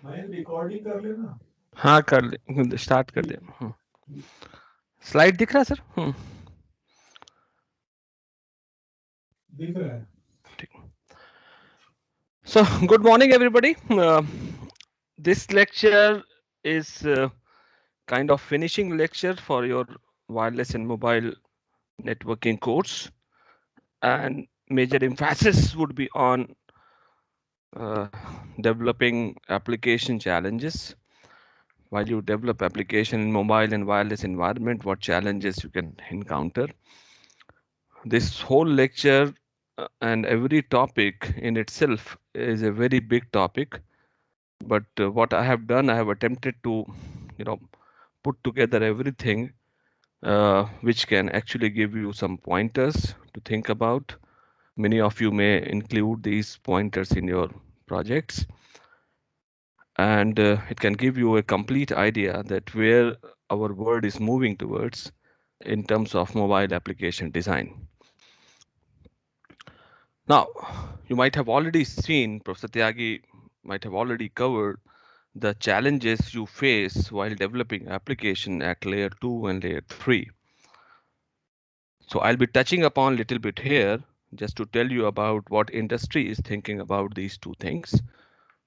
Mayank recording कर लेना। हाँ कर ले, स्टार्ट कर दे। स्लाइड दिख रहा है सर? दिख रहा है। ठीक। So good morning everybody. This lecture is kind of finishing lecture for your wireless and mobile networking course, and major emphasis would be on uh, developing application challenges. While you develop application in mobile and wireless environment, what challenges you can encounter. This whole lecture and every topic in itself is a very big topic. But what I have done, I have attempted to, you know, put together everything which can actually give you some pointers to think about. Many of you may include these pointers in your projects, and it can give you a complete idea that where our world is moving towards in terms of mobile application design. Now, you might have already seen, Professor Tyagi might have already covered the challenges you face while developing application at layer 2 and layer 3. So I'll be touching upon a little bit here just to tell you about what industry is thinking about these two things.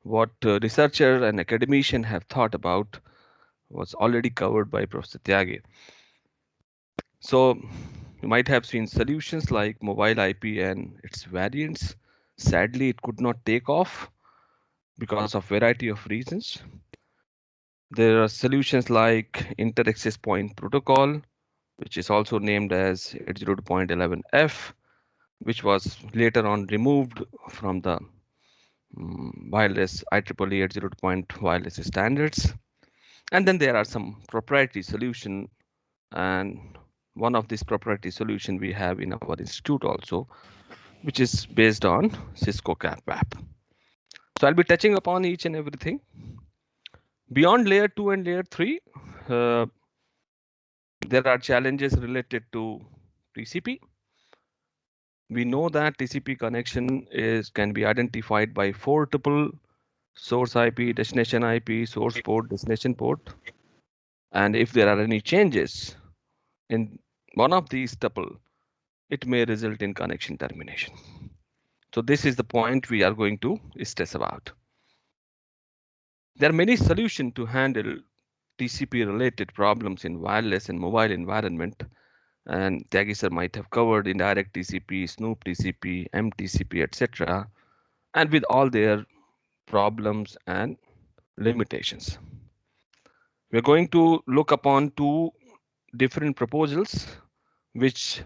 What researcher and academician have thought about was already covered by Professor Tyagi. So you might have seen solutions like mobile IP and its variants. Sadly, it could not take off because of variety of reasons. There are solutions like Inter-Access Point Protocol, which is also named as 802.11f, which was later on removed from the wireless IEEE 802. Wireless standards. And then there are some proprietary solution, and one of these proprietary solution we have in our institute also, which is based on Cisco CAP. So I'll be touching upon each and everything. Beyond layer 2 and layer 3, uh, there are challenges related to TCP. We know that TCP connection can be identified by four tuple: source IP, destination IP, source port, destination port. And if there are any changes in one of these tuple, it may result in connection termination. So this is the point we are going to stress about. There are many solutions to handle TCP related problems in wireless and mobile environment. And Tyagi sir might have covered indirect TCP, Snoop TCP, MTCP, etc., and with all their problems and limitations. We're going to look upon two different proposals which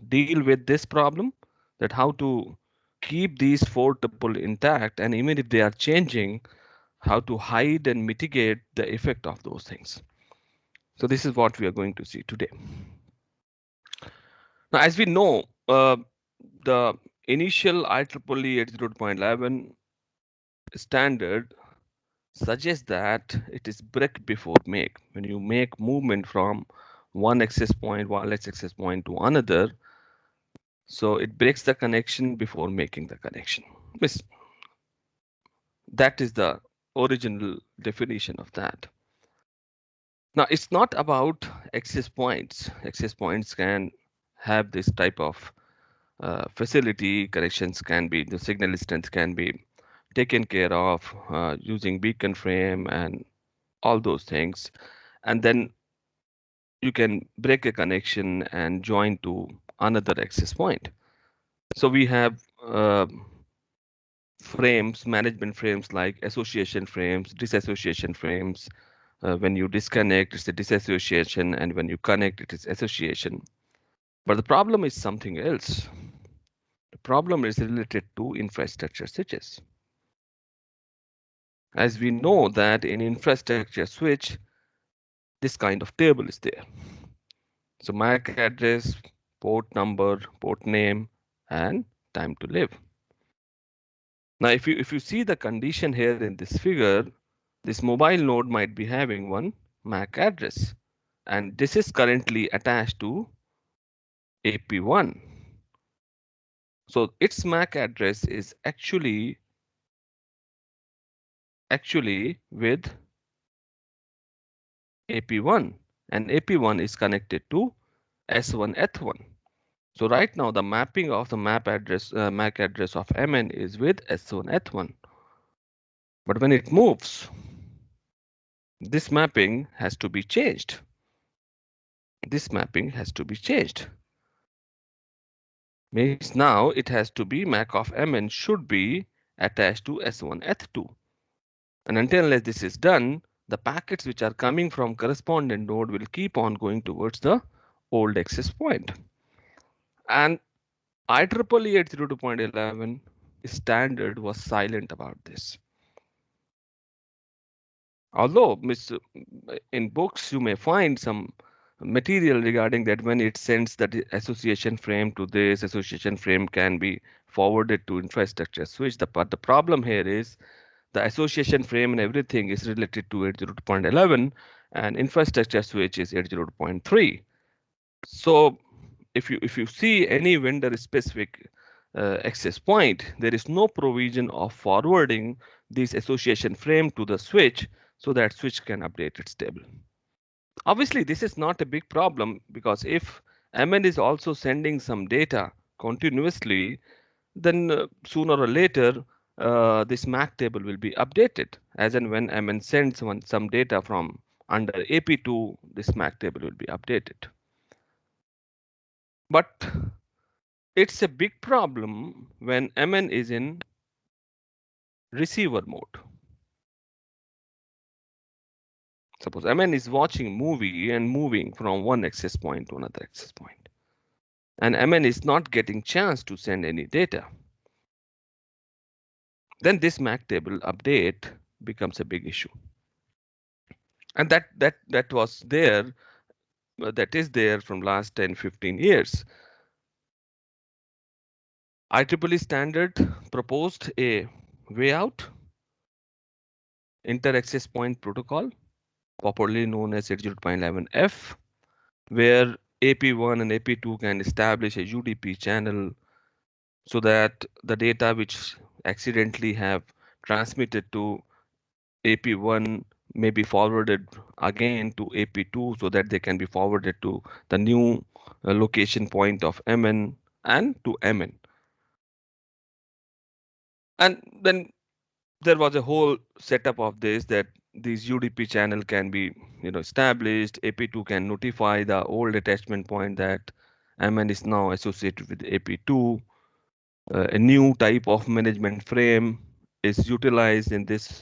deal with this problem, that how to keep these four tuple intact, and even if they are changing, how to hide and mitigate the effect of those things. So this is what we are going to see today. Now, as we know, the initial IEEE 802.11 standard suggests that it is break before make. When you make movement from one access point, wireless access point to another, so it breaks the connection before making the connection. That is the original definition of that. Now, it's not about access points. Access points can have this type of facility. Connections can be, the signal strength can be taken care of using beacon frame and all those things. And then you can break a connection and join to another access point. So we have frames, management frames like association frames, disassociation frames. When you disconnect, it's a disassociation, and when you connect, it is association. But the problem is something else. The problem is related to infrastructure switches. As we know that in infrastructure switch, this kind of table is there. So MAC address, port number, port name, and time to live. Now, if you see the condition here in this figure, this mobile node might be having one MAC address, and this is currently attached to AP1. So its MAC address is actually actually with AP1, and AP1 is connected to S1H1. So right now the mapping of the MAC address of MN is with S1H1. But when it moves, this mapping has to be changed. This mapping has to be changed. Means now it has to be MAC of MN should be attached to S1H2. And until unless this is done, the packets which are coming from correspondent node will keep on going towards the old access point. And IEEE 802.11 standard was silent about this. Although in books you may find some material regarding that when it sends that association frame to this association frame can be forwarded to infrastructure switch. But the problem here is the association frame and everything is related to 802.11 and infrastructure switch is 802.3. So if you see any vendor specific access point, there is no provision of forwarding this association frame to the switch so that switch can update its table. Obviously, this is not a big problem because if MN is also sending some data continuously, then sooner or later this MAC table will be updated. As and when MN sends some data from under AP2, this MAC table will be updated. But it's a big problem when MN is in receiver mode. Suppose MN is watching movie and moving from one access point to another access point, and MN is not getting chance to send any data. Then this MAC table update becomes a big issue. And that was there, that is there from last 10-15 years. IEEE standard proposed a way out, inter-access point protocol, popularly known as 802.11f, where AP1 and AP2 can establish a UDP channel so that the data which accidentally have transmitted to AP1 may be forwarded again to AP2 so that they can be forwarded to the new location point of MN and to MN. And then there was a whole setup of this, that these UDP channel can be established. AP2 can notify the old attachment point that MN is now associated with AP2. A new type of management frame is utilized in this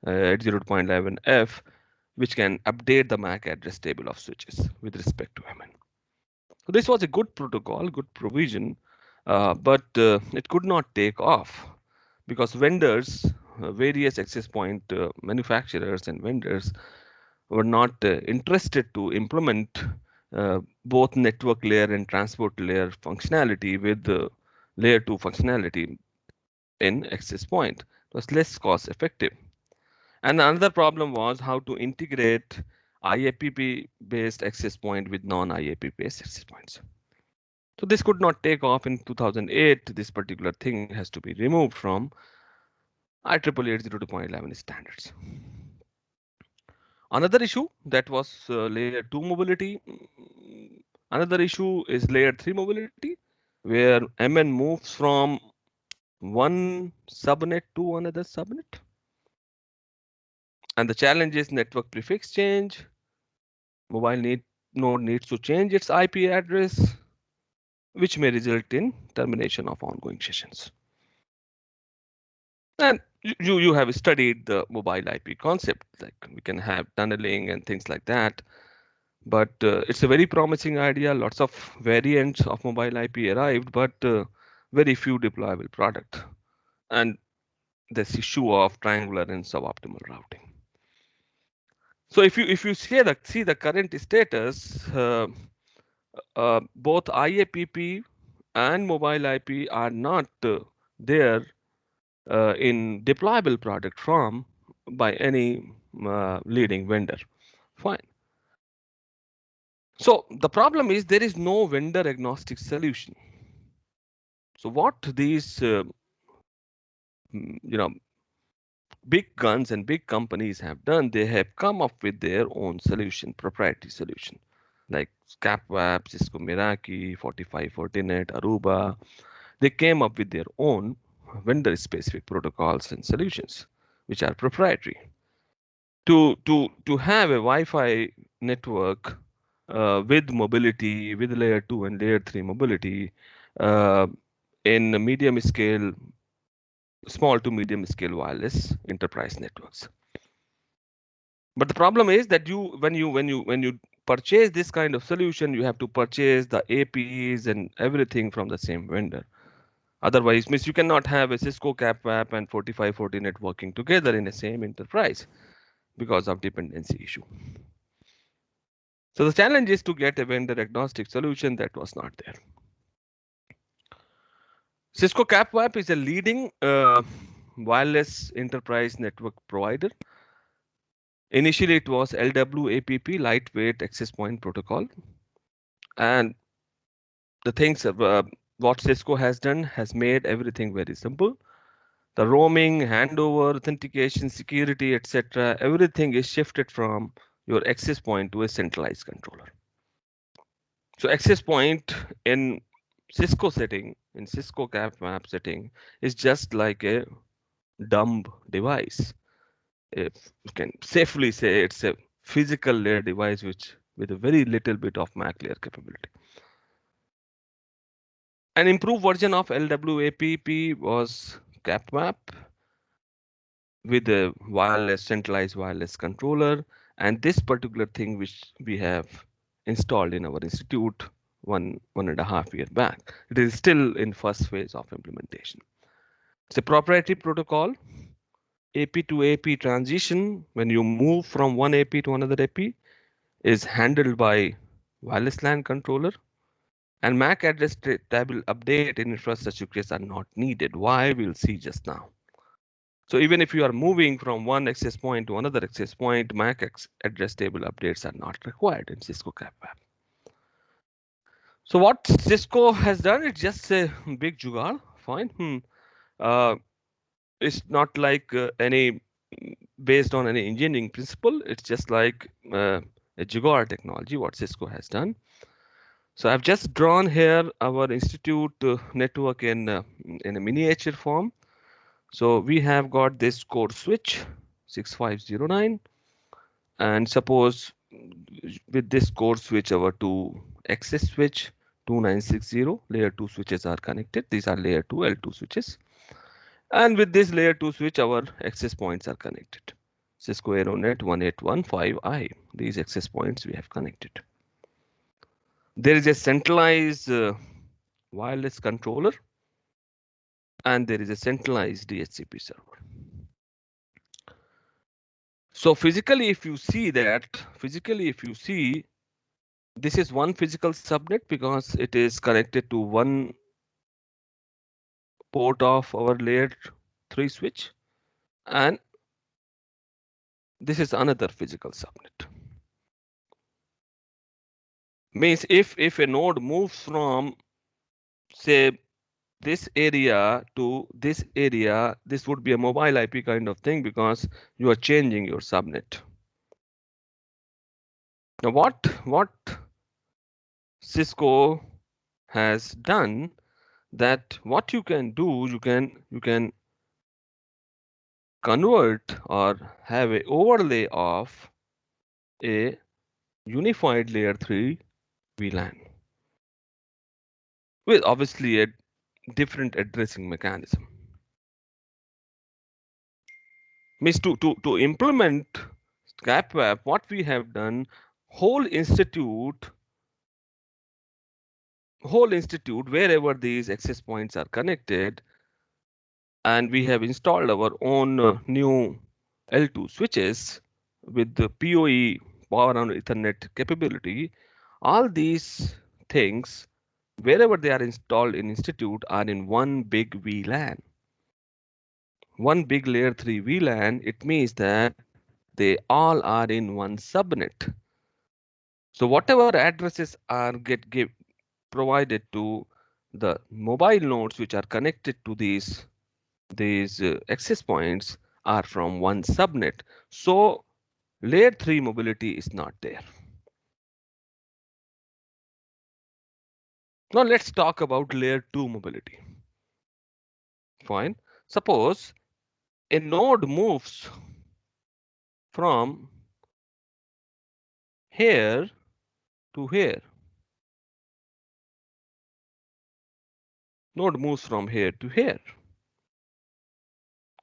802.11f, which can update the MAC address table of switches with respect to MN. So this was a good protocol, good provision, but it could not take off because vendors, various access point manufacturers and vendors were not interested to implement both network layer and transport layer functionality with the layer 2 functionality in access point. It was less cost effective. And another problem was how to integrate IAPP based access point with non-IAPP based access points. So this could not take off in 2008. This particular thing has to be removed from IEEE 802.11 standards. Another issue that was layer 2 mobility. Another issue is layer 3 mobility, where MN moves from one subnet to another subnet. And the challenge is network prefix change. Mobile node needs to change its IP address, which may result in termination of ongoing sessions. And you have studied the mobile IP concept, like we can have tunneling and things like that. But it's a very promising idea. Lots of variants of mobile IP arrived, but very few deployable product. And this issue of triangular and suboptimal routing. So if you see the current status, both IAPP and mobile IP are not there in deployable product form by any leading vendor. Fine. So the problem is there is no vendor agnostic solution. So what these big guns and big companies have done, they have come up with their own solution, proprietary solution, like ScapWap, Cisco Meraki, 45 Fortinet, Aruba. They came up with their own vendor-specific protocols and solutions, which are proprietary. To have a Wi-Fi network with mobility, with layer 2 and layer 3 mobility uh, in a medium scale, small to medium scale wireless enterprise networks. But the problem is that when you purchase this kind of solution, you have to purchase the APs and everything from the same vendor. Otherwise, means you cannot have a Cisco CapWap and 4540 net working together in the same enterprise because of dependency issue. So the challenge is to get a vendor agnostic solution that was not there. Cisco CapWap is a leading wireless enterprise network provider. Initially, it was LWAPP, lightweight access point protocol, and the things what Cisco has done has made everything very simple. The roaming, handover, authentication, security, etc., everything is shifted from your access point to a centralized controller. So access point in Cisco setting, in Cisco Cap Map setting, is just like a dumb device. If you can safely say it's a physical layer device which with a very little bit of MAC layer capability. An improved version of LWAPP was CapMap with a wireless, centralized wireless controller. And this particular thing which we have installed in our institute one and a half year back, it is still in first phase of implementation. It's a proprietary protocol, AP to AP transition. When you move from one AP to another AP is handled by wireless LAN controller, and MAC address table update in infrastructure requests are not needed. Why? We'll see just now. So even if you are moving from one access point to another access point, MAC address table updates are not required in Cisco CapWap. So what Cisco has done, it's just a big jugaad. Fine. Uh, it's not like any based on any engineering principle. It's just like a jugaad technology. What Cisco has done. So I've just drawn here our institute network in a miniature form. So we have got this core switch 6509, and suppose with this core switch our two access switch 2960 layer 2 switches are connected. These are layer 2 L2 switches, and with this layer 2 switch our access points are connected. Cisco AeroNet 18115i, these access points we have connected. There is a centralized wireless controller, and there is a centralized DHCP server. So physically, if you see this is one physical subnet because it is connected to one port of our layer 3 switch, and this is another physical subnet. Means if a node moves from say this area to this area, this would be a mobile IP kind of thing because you are changing your subnet. Now what Cisco has done, that what you can do, you can convert or have a overlay of a unified layer 3 VLAN with obviously a different addressing mechanism. Means to implement CapWap, what we have done, whole institute wherever these access points are connected, and we have installed our own new L2 switches with the PoE, power on Ethernet capability. All these things, wherever they are installed in institute, are in one big VLAN. One big layer 3 VLAN, it means that they all are in one subnet. So whatever addresses are provided to the mobile nodes which are connected to these access points are from one subnet. So layer 3 mobility is not there. Now let's talk about layer 2 mobility. Fine. Suppose a node moves from here to here. Node moves from here to here.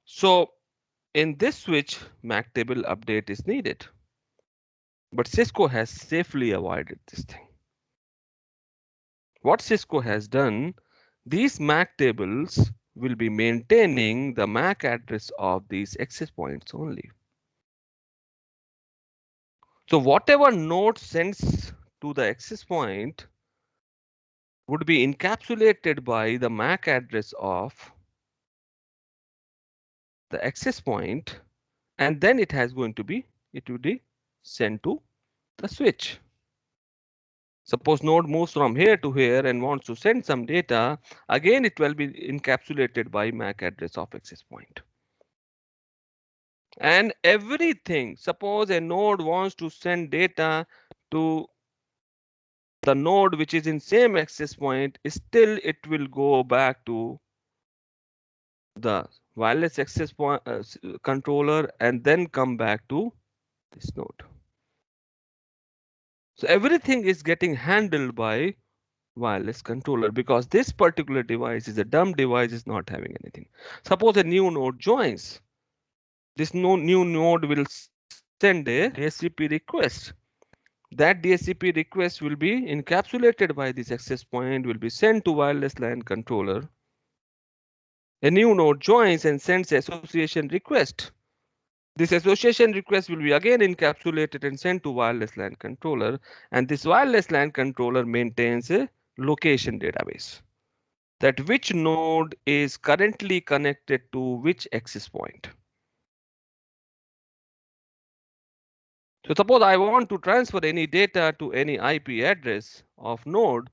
So in this switch, MAC table update is needed. But Cisco has safely avoided this thing. What Cisco has done, these MAC tables will be maintaining the MAC address of these access points only. So whatever node sends to the access point would be encapsulated by the MAC address of the access point, and then it would be sent to the switch. Suppose node moves from here to here and wants to send some data, again it will be encapsulated by MAC address of access point. And everything, suppose a node wants to send data to the node which is in same access point, still it will go back to the wireless access point controller and then come back to this node. So everything is getting handled by wireless controller because this particular device is a dumb device, is not having anything. Suppose a new node joins. This new node will send a DHCP request. That DHCP request will be encapsulated by this access point, will be sent to wireless LAN controller. A new node joins and sends association request. This association request will be again encapsulated and sent to wireless LAN controller, and this wireless LAN controller maintains a location database, that which node is currently connected to which access point. So suppose I want to transfer any data to any IP address of node.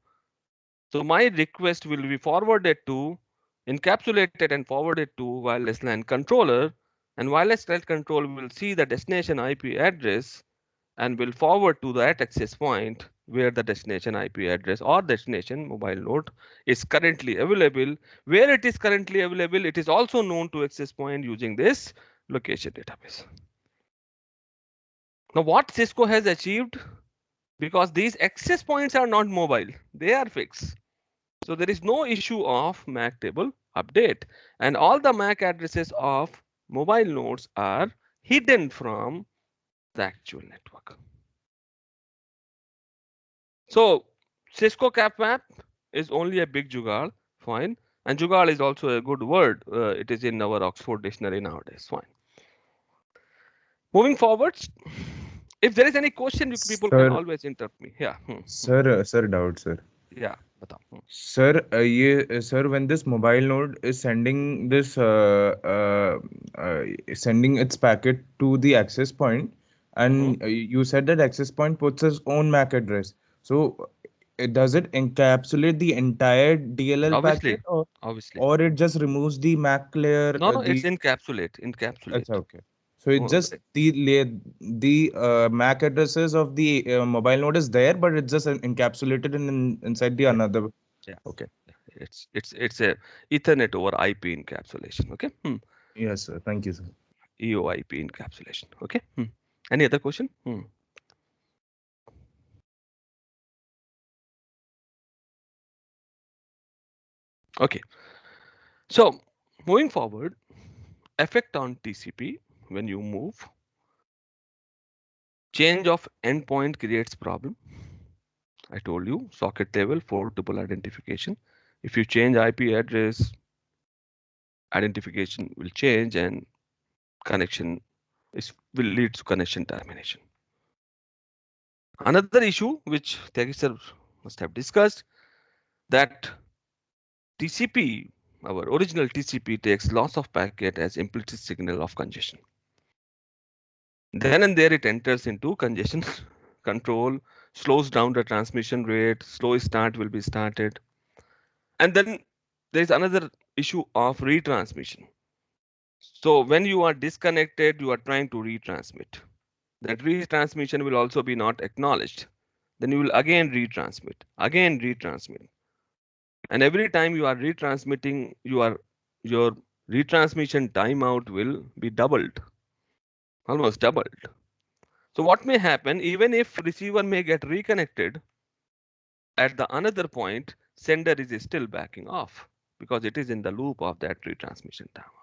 So my request will be forwarded to, encapsulated and forwarded to wireless LAN controller, and wireless LAN controller will see the destination IP address and will forward to that access point where the destination IP address or destination mobile node is currently available. Where it is currently available, it is also known to access point using this location database. Now what Cisco has achieved, because these access points are not mobile, they are fixed. So there is no issue of MAC table update, and all the MAC addresses of mobile nodes are hidden from the actual network. So Cisco cap map is only a big jugaad, fine. And jugaad is also a good word. It is in our Oxford dictionary nowadays, fine. Moving forwards, if there is any question, people can sir always interrupt me. Yeah. Sir doubt sir Yeah. बताओ. Sir ये sir when this mobile node is sending this sending its packet to the access point, Mhm. and you said that access point puts its own MAC address, so does it encapsulate the entire DLL Obviously, packet, or obviously. it just removes the MAC layer, No, no, the it's encapsulate, Acha, encapsulate. okay. So it's Oh, just the MAC addresses of the mobile node is there, but it's just encapsulated inside the yeah, another. yeah, Okay. yeah. It's a Ethernet over IP encapsulation. Okay. Yes, sir. Thank you, sir. EOIP encapsulation. Okay. Any other question? Okay. So moving forward, effect on TCP when you move. Change of endpoint creates problem. I told you socket level for tuple identification. If you change IP address, identification will change and connection will lead to connection termination. Another issue which Tyagi sir must have discussed, that TCP, our original TCP, takes loss of packet as implicit signal of congestion. Then and there it enters into congestion control, slows down the transmission rate, slow start will be started. And then there is another issue of retransmission. So when you are disconnected, you are trying to retransmit. That retransmission will also be not acknowledged. Then you will again retransmit. And every time you are retransmitting, your retransmission timeout will be doubled, almost doubled. So what may happen, even if receiver may get reconnected, at the another point, sender is still backing off because it is in the loop of that retransmission timeout.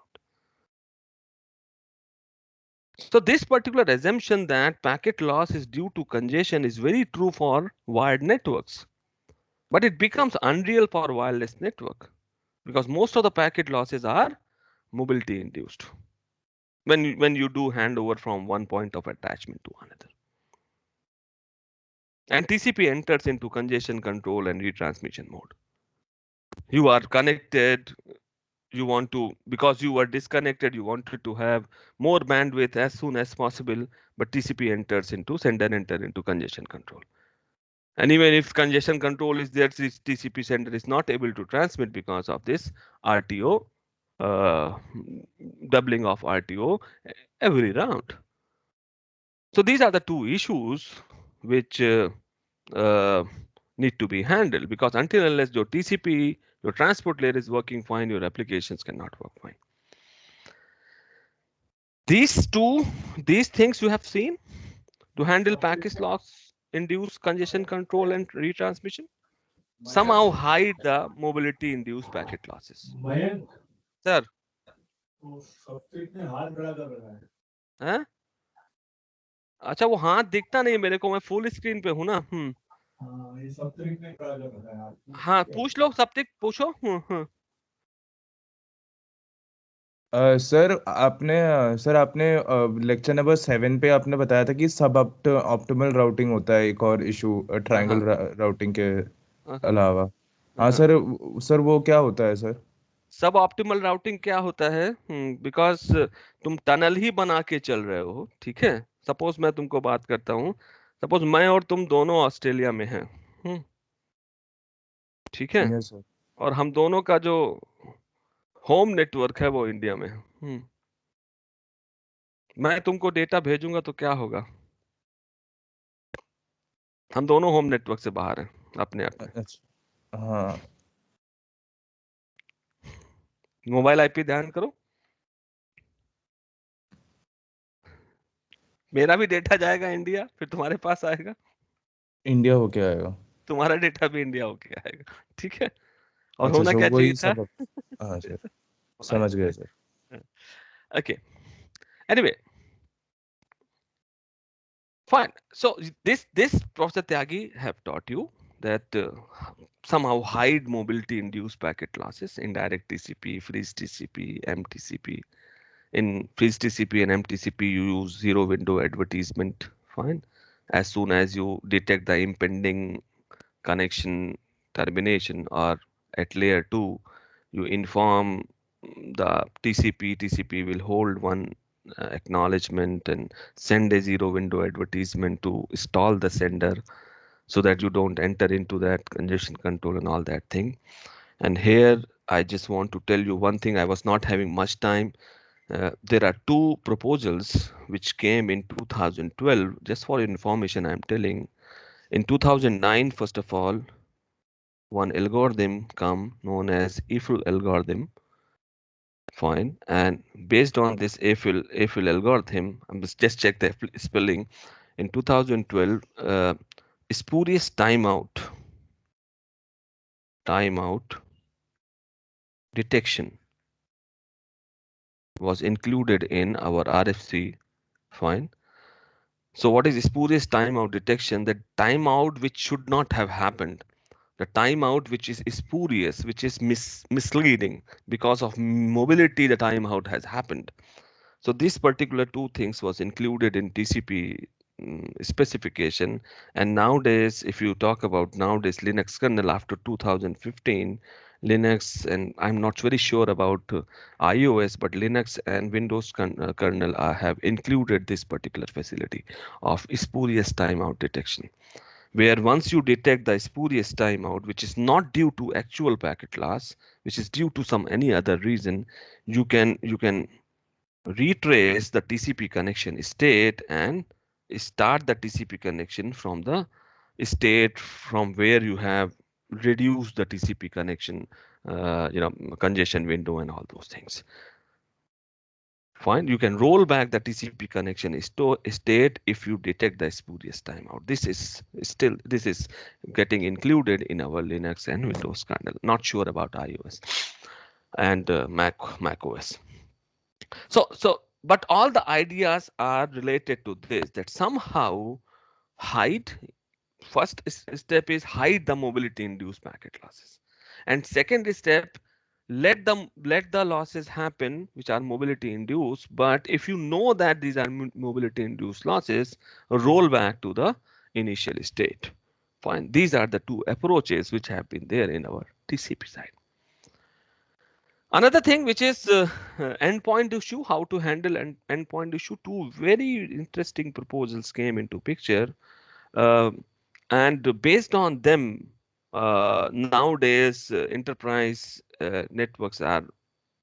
So this particular assumption that packet loss is due to congestion is very true for wired networks, but it becomes unreal for wireless network because most of the packet losses are mobility induced when you do handover from one point of attachment to another. And TCP enters into congestion control and retransmission mode. You are connected, you want to, because you were disconnected, you wanted to have more bandwidth as soon as possible, but TCP enters into sender enter into congestion control. And even if congestion control is there, this TCP sender is not able to transmit because of this RTO, uh, doubling of RTO every round. So these are the two issues which uh, need to be handled, because until unless your TCP, your transport layer is working fine, your applications cannot work fine. These things you have seen to handle package loss, induce congestion control and retransmission, somehow hide the mobility induced packet losses. Mayank Sir, वो substrate में हाथ खड़ा कर रहा है हाँ? अच्छा वो हाथ दिखता नहीं मेरे को, मैं फुल स्क्रीन पे हूँ ना। हाँ ये सब्सट्रेट में खड़ा कर रहा है हाथ हाँ पूछ लो, सब तक पूछो। सर आपने लेक्चर नंबर 7 पे आपने बताया था कि सब ऑप्टिमल राउटिंग होता है, एक और इशू ट्रायंगल हाँ राउटिंग के हाँ अलावा। हाँ हाँ। सर वो क्या होता है सर? सब ऑप्टिमल राउटिंग क्या होता है? बिकॉज तुम टनल ही बना के चल रहे हो, ठीक है। सपोज मैं तुमको बात करता हूँ, सपोज मैं और तुम दोनों ऑस्ट्रेलिया में हैं, ठीक है, यस सर। और हम दोनों का जो होम नेटवर्क है वो इंडिया में है। मैं तुमको डेटा भेजूंगा तो क्या होगा? हम दोनों होम नेटवर्क से बाहर हैं अपने अपने। अच्छा हाँ। मोबाइल आईपी ध्यान करो, मेरा भी डेटा जाएगा इंडिया, फिर तुम्हारे पास आएगा, इंडिया होके आएगा। तुम्हारा डेटा भी इंडिया होके आएगा, ठीक है। और अच्छा होना सो क्या चाहिए वही था? सब हाँ सर, समझ गए sir. Okay. Anyway, fine. So this Professor Tyagi have taught you that somehow hide mobility induced packet losses, indirect TCP, freeze TCP, MTCP. In freeze TCP and MTCP, you use zero window advertisement. Fine. As soon as you detect the impending connection termination, or at layer 2, you inform the TCP. TCP will hold one acknowledgement and send a zero window advertisement to stall the sender so that you don't enter into that congestion control and all that thing. And here I just want to tell you one thing. I was not having much time. There are two proposals which came in 2012. Just for information, I'm telling. In 2009, first of all, one algorithm come known as EFL algorithm. Fine. And based on this EFL algorithm, I must just check the spelling. In 2012, spurious timeout detection was included in our RFC. Fine. So what is spurious timeout detection? The timeout which should not have happened, the timeout which is spurious, which is misleading because of mobility, the timeout has happened. So this particular two things was included in TCP specification. And nowadays, if you talk about nowadays Linux kernel after 2015, Linux, and I'm not very sure about iOS, but Linux and Windows kernel have included this particular facility of spurious timeout detection, where once you detect the spurious timeout, which is not due to actual packet loss, which is due to some any other reason, you can retrace the TCP connection state and start the TCP connection from the state from where you have reduced the TCP connection, congestion window and all those things. Fine, you can roll back the TCP connection state if you detect the spurious timeout. This is getting included in our Linux and Windows kernel. Not sure about iOS and Mac OS. But all the ideas are related to this, that somehow hide. First step is hide the mobility induced packet losses, and second step, let the losses happen which are mobility induced. But if you know that these are mobility induced losses, roll back to the initial state. Fine, these are the two approaches which have been there in our TCP side. Another thing which is endpoint issue, how to handle endpoint issue. Two very interesting proposals came into picture, uh, and based on them, nowadays enterprise networks are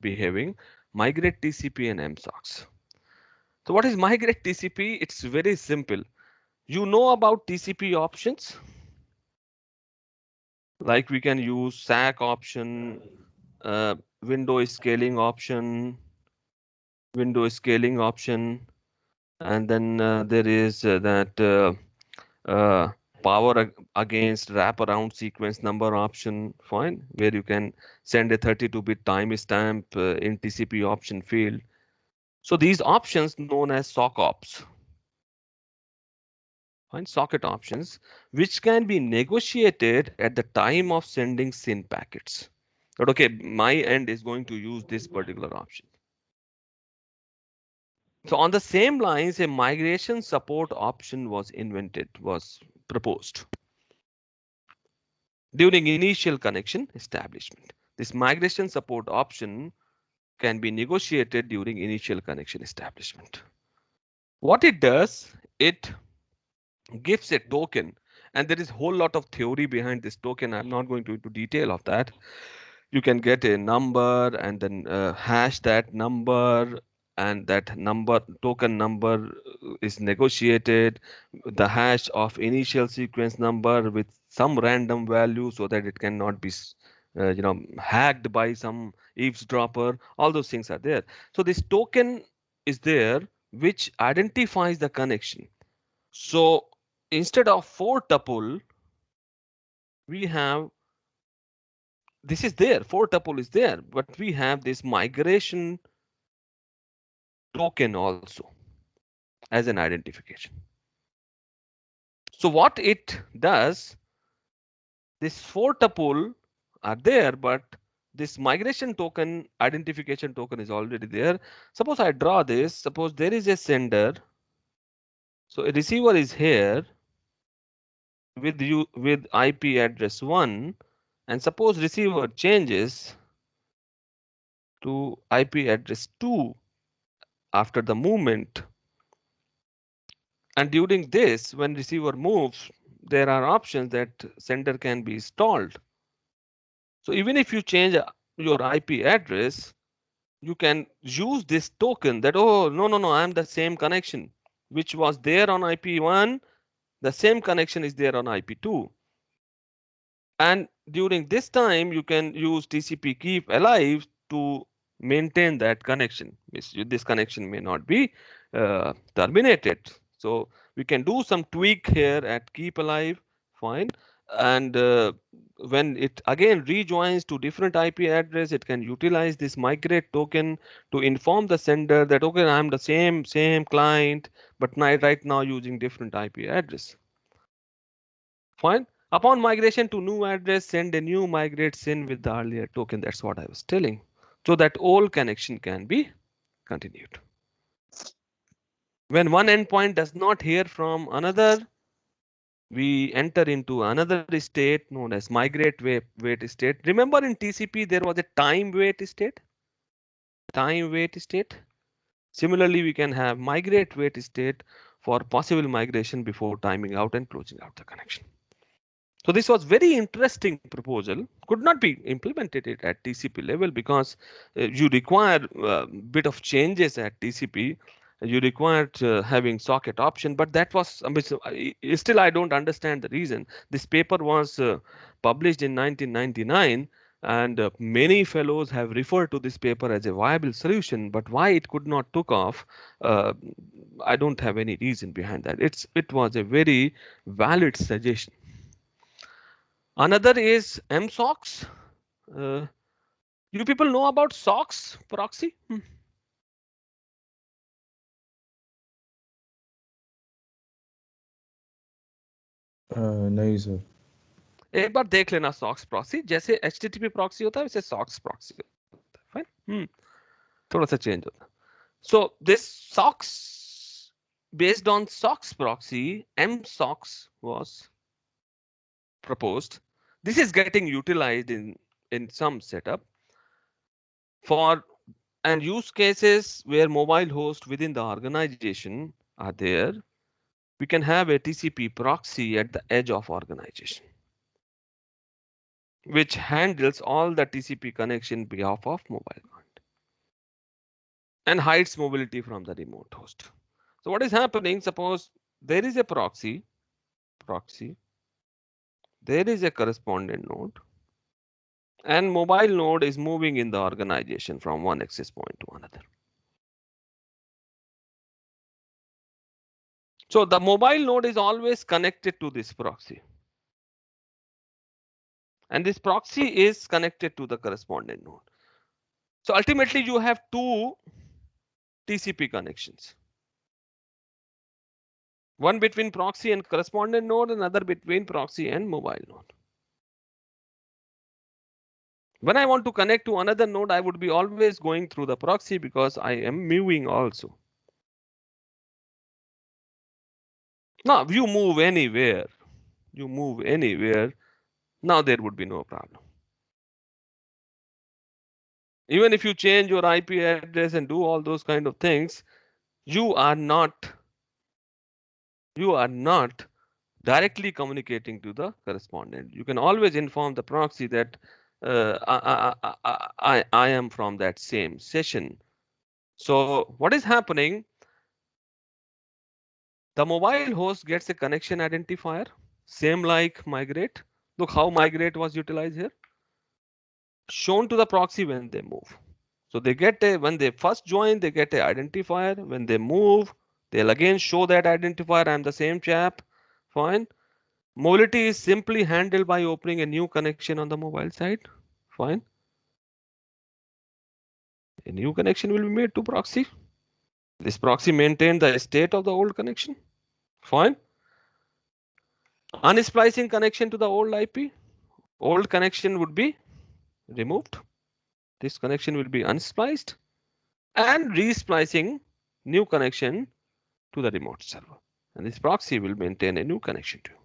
behaving migrate TCP and MSOCs. So what is migrate TCP? It's very simple. You know about TCP options, like we can use SAC option, window scaling option, and then there is that power against wraparound sequence number option. Fine, where you can send a 32-bit timestamp in TCP option field. So these options known as sock ops, fine, socket options, which can be negotiated at the time of sending SYN packets. But okay, my end is going to use this particular option. So on the same lines, a migration support option was proposed during initial connection establishment. This migration support option can be negotiated during initial connection establishment. What it does, it gives a token, and there is a whole lot of theory behind this token. I'm not going to into detail of that. You can get a number and then hash that number, and that number token number is negotiated the hash of initial sequence number with some random value so that it cannot be hacked by some eavesdropper. All those things are there. So this token is there which identifies the connection. So instead of 4 tuple, we have this is there, 4 tuple is there, but we have this migration token also as an identification. So what it does, this 4 tuple are there, but this migration token, identification token is already there. Suppose I draw this, suppose there is a sender. So a receiver is here with IP address 1, and suppose receiver changes to IP address 2 after the movement. And during this, when receiver moves, there are options that sender can be stalled. So even if you change your IP address, you can use this token that, oh, no, I'm the same connection, which was there on IP1, the same connection is there on IP2. And during this time, you can use TCP keep alive to maintain that connection. This connection may not be terminated. So we can do some tweak here at keep alive, fine. And when it again rejoins to different IP address, it can utilize this migrate token to inform the sender that, okay, I'm the same client, but right now using different IP address. Fine. Upon migration to new address, send a new migrate SYN with the earlier token. That's what I was telling. So that old connection can be continued. When one endpoint does not hear from another, we enter into another state known as migrate wait state. Remember in TCP, there was a time wait state. Time wait state. Similarly, we can have migrate wait state for possible migration before timing out and closing out the connection. So this was very interesting proposal. Could not be implemented it at TCP level because you require bit of changes at TCP. You required having socket option, but that was still I don't understand the reason. This paper was published in 1999, and many fellows have referred to this paper as a viable solution. But why it could not took off, uh, I don't have any reason behind that. It was a very valid suggestion. Another is MSOX. Uh, you people know about SOX proxy? नहीं sir. एक बार देख लेना SOX proxy. जैसे HTTP proxy होता है वैसे SOX proxy होता है. Fine. थोड़ा सा change होता है. So this SOX, based on SOX proxy, MSOX was proposed. This is getting utilized in some setup for and use cases where mobile hosts within the organization are there. We can have a TCP proxy at the edge of organization, which handles all the TCP connection behalf of mobile client and hides mobility from the remote host. So what is happening? Suppose there is a proxy, there is a correspondent node, and mobile node is moving in the organization from one access point to another. So the mobile node is always connected to this proxy. And this proxy is connected to the correspondent node. So ultimately you have two TCP connections. One between proxy and correspondent node, another between proxy and mobile node. When I want to connect to another node, I would be always going through the proxy because I am moving also. Now you move anywhere, now there would be no problem. Even if you change your IP address and do all those kind of things, you are not directly communicating to the correspondent. You can always inform the proxy that I am from that same session. So what is happening? The mobile host gets a connection identifier, same like migrate. Look how migrate was utilized here. Shown to the proxy when they move. So they get when they first join, they get a identifier. When they move, they'll again show that identifier. I'm the same chap. Fine. Mobility is simply handled by opening a new connection on the mobile side. Fine. A new connection will be made to proxy. This proxy maintains the state of the old connection. Fine. Unsplicing connection to the old IP. Old connection would be removed. This connection will be unspliced. And resplicing new connection to the remote server. And this proxy will maintain a new connection to you.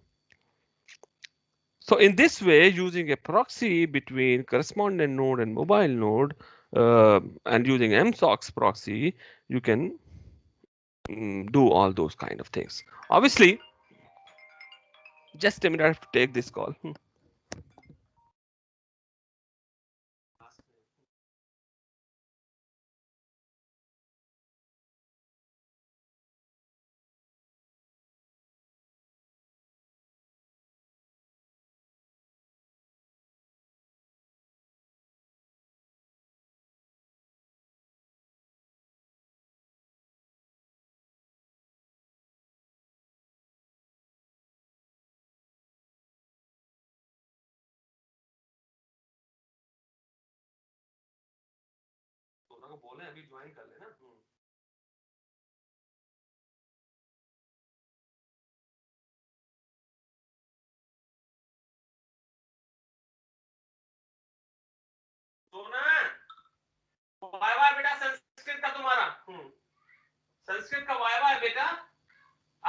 So in this way, using a proxy between correspondent node and mobile node, and using MSOX proxy, you can do all those kind of things. Obviously, just a minute, I have to take this call. बोले अभी join कर लेना. सोना viva है बेटा संस्कृत का तुम्हारा. संस्कृत का वाइवा है बेटा.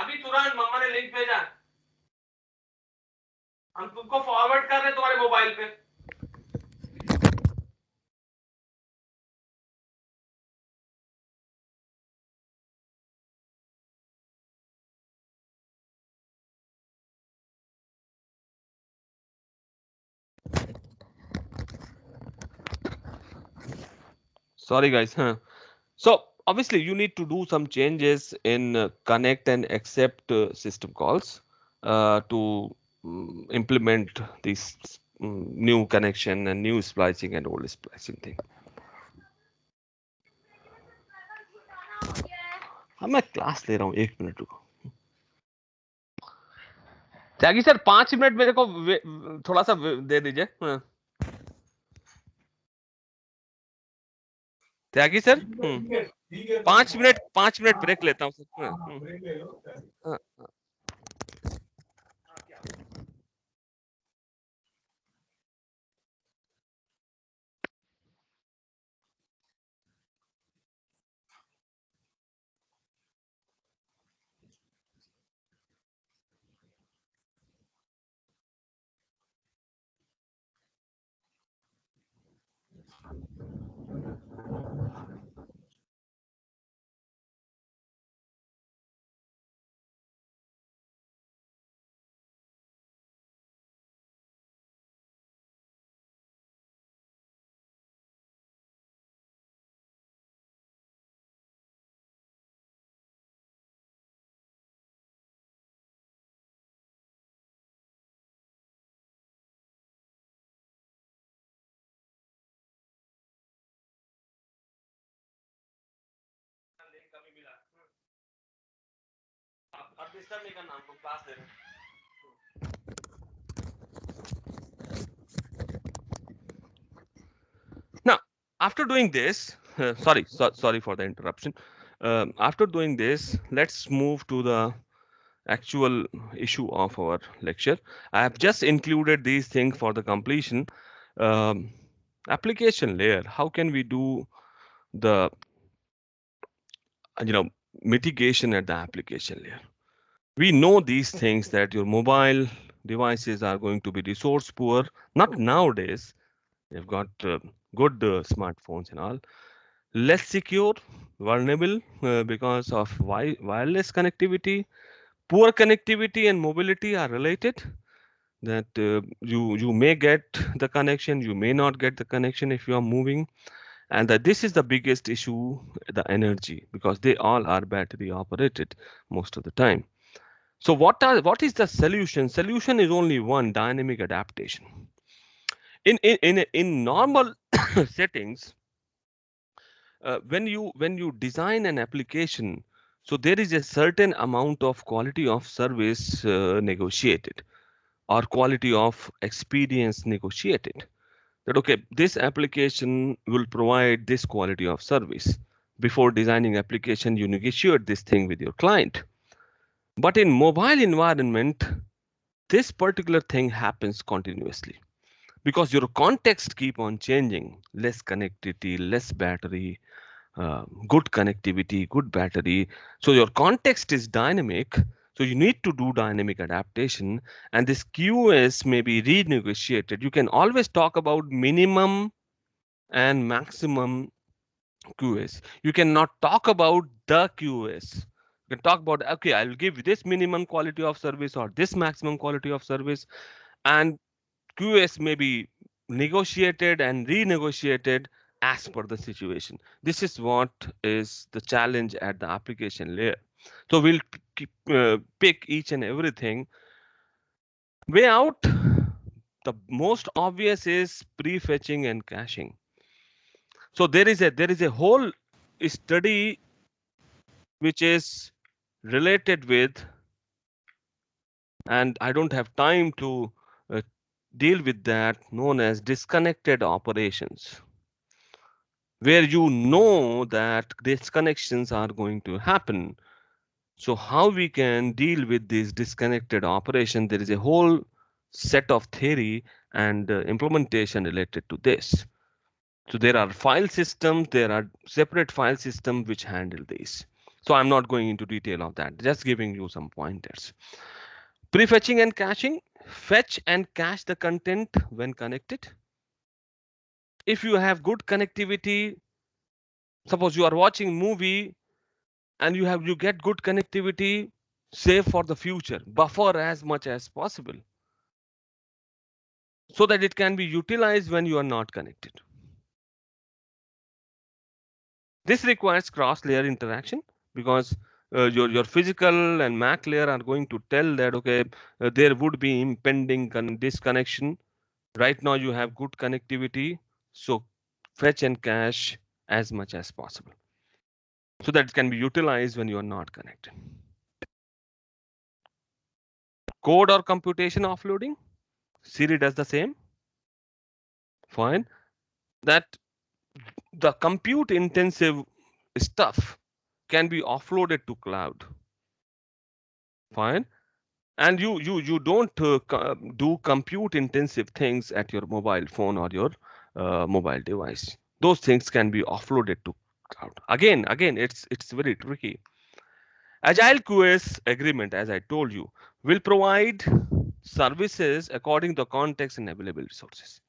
अभी तुरंत मम्मा ने लिंक भेजा. हम तुमको फॉरवर्ड कर रहे हैं तुम्हारे मोबाइल पे. Sorry, guys. Huh? So obviously, you need to do some changes in connect and accept system calls to implement this new connection and new splicing and old splicing thing. हाँ मैं class ले रहा हूँ 1 minute रुको त्यागी sir 5 minute मेरे को थोड़ा सा दे दीजिए हाँ। त्यागी सर ठीक है 5 मिनट ब्रेक लेता हूँ सर ब्रेक ले लो हाँ, अब डिस्टर्ब नहीं करना हमको क्लास ले रहे हैं Now, after doing this, sorry for the interruption. After doing this, let's move to the actual issue of our lecture. I have just included these things for the completion. Um, Application layer. How can we do the you know mitigation at the application layer? We know these things that your mobile devices are going to be resource poor. Not nowadays. They've got good smartphones and all. Less secure, vulnerable because of wireless connectivity. Poor connectivity and mobility are related. That you may get the connection, you may not get the connection if you are moving, and that this is the biggest issue, the energy, because they all are battery operated most of the time. So what is the solution? Solution is only one: dynamic adaptation. In normal settings, when you design an application, so there is a certain amount of quality of service negotiated or quality of experience negotiated, that okay, this application will provide this quality of service. Before designing application, you negotiate this thing with your client. But in mobile environment, this particular thing happens continuously because your context keep on changing. Less connectivity, less battery, good connectivity, good battery. So your context is dynamic. So you need to do dynamic adaptation, and this QoS may be renegotiated. You can always talk about minimum and maximum QoS. You cannot talk about the QoS. You can talk about, okay, I will give this minimum quality of service or this maximum quality of service, and QoS may be negotiated and renegotiated as per the situation. This is what is the challenge at the application layer. So we'll pick each and everything. Way out, the most obvious is prefetching and caching. So there is a whole study which is related with, and I don't have time to deal with that, known as disconnected operations, where you know that disconnections are going to happen. So how we can deal with this disconnected operation? There is a whole set of theory and implementation related to this. So there are file systems, there are separate file systems which handle these. So I'm not going into detail of that, just giving you some pointers. Prefetching and caching: fetch and cache the content when connected. If you have good connectivity, suppose you are watching movie and you get good connectivity, save for the future, buffer as much as possible so that it can be utilized when you are not connected. This requires cross-layer interaction because your physical and MAC layer are going to tell that okay, there would be impending disconnection. Right now you have good connectivity, so fetch and cache as much as possible so that it can be utilized when you are not connected. Code or computation offloading, Siri does the same. Fine. That the compute intensive stuff can be offloaded to cloud. Fine. And you don't do compute intensive things at your mobile phone or your mobile device. Those things can be offloaded to cloud. Again, it's very tricky. Agile QoS agreement, as I told you, will provide services according to context and available resources.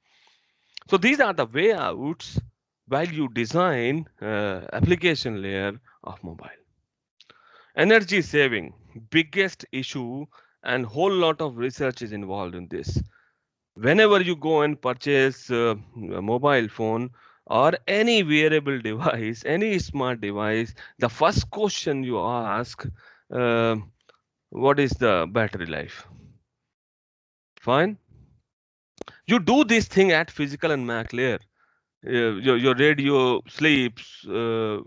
So these are the way outs while you design application layer of mobile. Energy saving, biggest issue, and whole lot of research is involved in this. Whenever you go and purchase a mobile phone or any wearable device, any smart device, the first question you ask, uh, what is the battery life? Fine. You do this thing at physical and Mac layer. Your radio sleeps uh,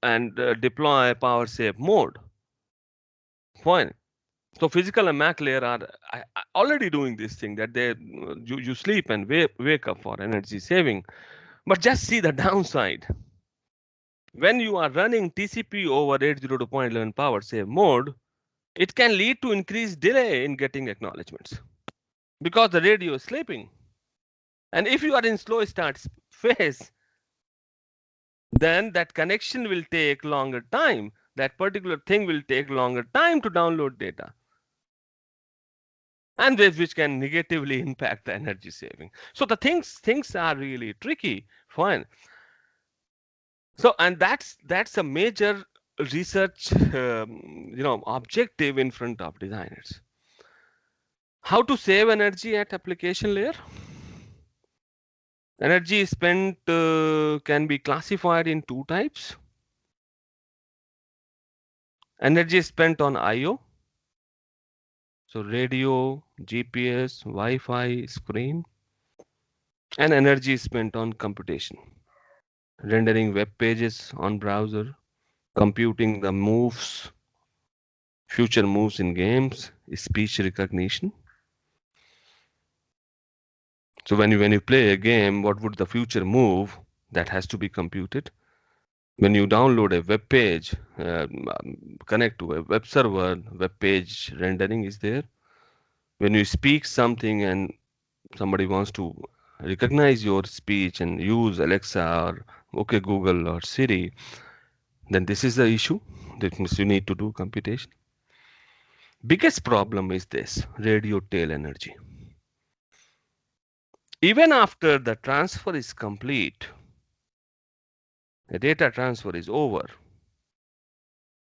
and deploy power save mode. Fine. So physical and Mac layer are already doing this thing that they you sleep and wake up for energy saving. But just see the downside. When you are running TCP over 802.11 power save mode, it can lead to increased delay in getting acknowledgements because the radio is sleeping. And if you are in slow start phase, then that connection will take longer time. That particular thing will take longer time to download data. And which can negatively impact the energy saving. So the things are really tricky. Fine. So and that's a major research objective in front of designers. How to save energy at application layer? Energy spent can be classified in two types. Energy spent on I/O, so radio, GPS, Wi-Fi, screen, and energy spent on computation, rendering web pages on browser, computing the moves, future moves in games, speech recognition. So when you play a game, what would the future move that has to be computed? When you download a web page, connect to a web server, web page rendering is there. When you speak something and somebody wants to recognize your speech and use Alexa or OK Google or Siri, then this is the issue. That means you need to do computation. Biggest problem is this radio tail energy. Even after the transfer is complete, the data transfer is over,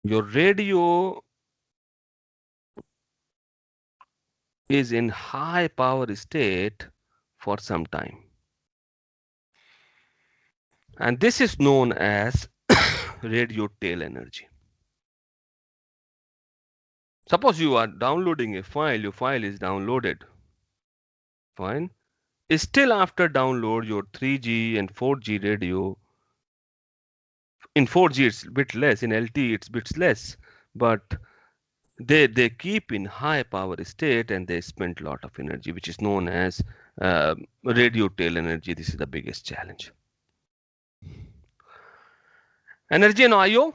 your radio is in high power state for some time. And this is known as radio tail energy. Suppose you are downloading a file, your file is downloaded. Fine. Still after download, your 3G and 4G radio, in 4G it's a bit less, in LTE it's a bit less, but they keep in high power state and they spend a lot of energy, which is known as radio tail energy. This is the biggest challenge. Energy and I/O.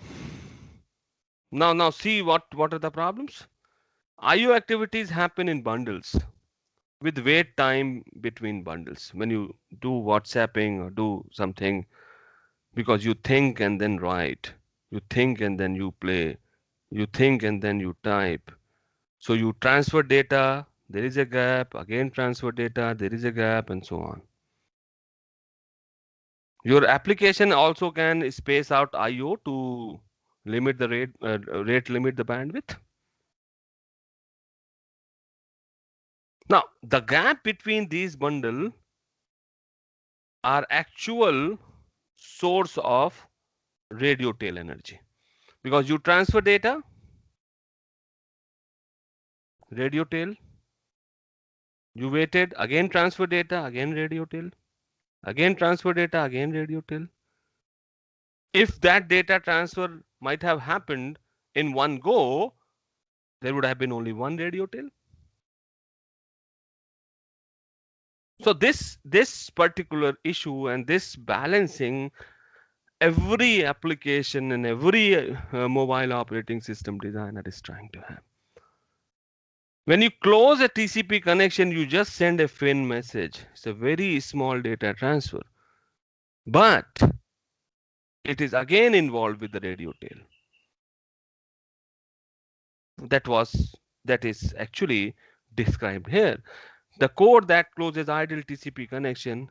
Now see what are the problems. I/O activities happen in bundles with wait time between bundles. When you do WhatsApping or do something, because you think and then write, you think and then you play, you think and then you type. So you transfer data, there is a gap, again transfer data, there is a gap, and so on. Your application also can space out I/O to limit the rate limit the bandwidth. Now, the gap between these bundles are actual source of radio tail energy, because you transfer data, radio tail, you waited, again transfer data, again radio tail, again transfer data, again radio tail. If that data transfer might have happened in one go, there would have been only one radio tail. So this particular issue and this balancing, every application and every mobile operating system designer is trying to have. When you close a TCP connection, you just send a FIN message. It's a very small data transfer, but it is again involved with the radio tail. That is actually described here. The code that closes idle TCP connection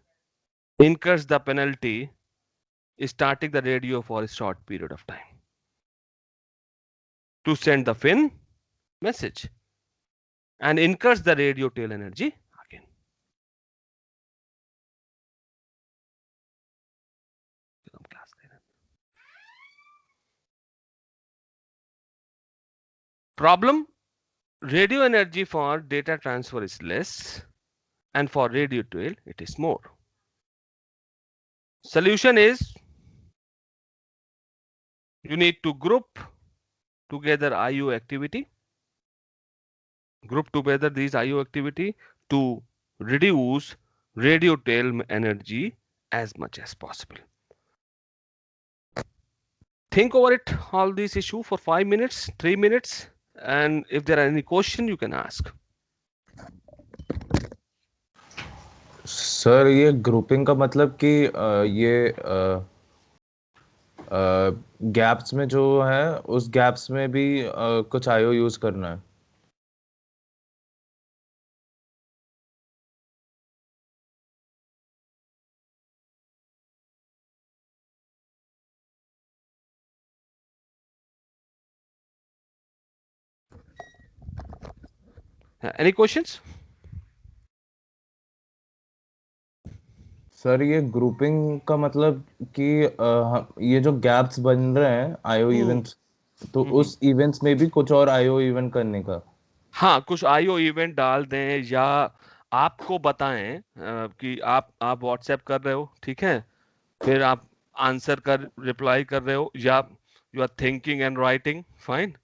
incurs the penalty starting the radio for a short period of time to send the FIN message and incurs the radio tail energy again. Problem: radio energy for data transfer is less, and for radio tail it is more. Solution is you need to group together IO activity, group together these IO activity to reduce radio tail energy as much as possible. Think over it, all these issue for 5 minutes, 3 minutes, and if there are any question you can ask. Sir ये grouping का मतलब कि ये gaps में जो है उस gaps में भी कुछ आईओ यूज करना है. Any questions? सर ये ग्रुपिंग का मतलब कि ये जो गैप्स बन रहे हैं आईओ इवेंट्स, तो उस इवेंट्स में भी कुछ और आईओ इवेंट करने का. हाँ, कुछ आईओ इवेंट डाल दें या आपको बताएं कि आप व्हाट्सएप कर रहे हो, ठीक है, फिर आप आंसर कर रिप्लाई कर रहे हो, या you are thinking and writing, fine.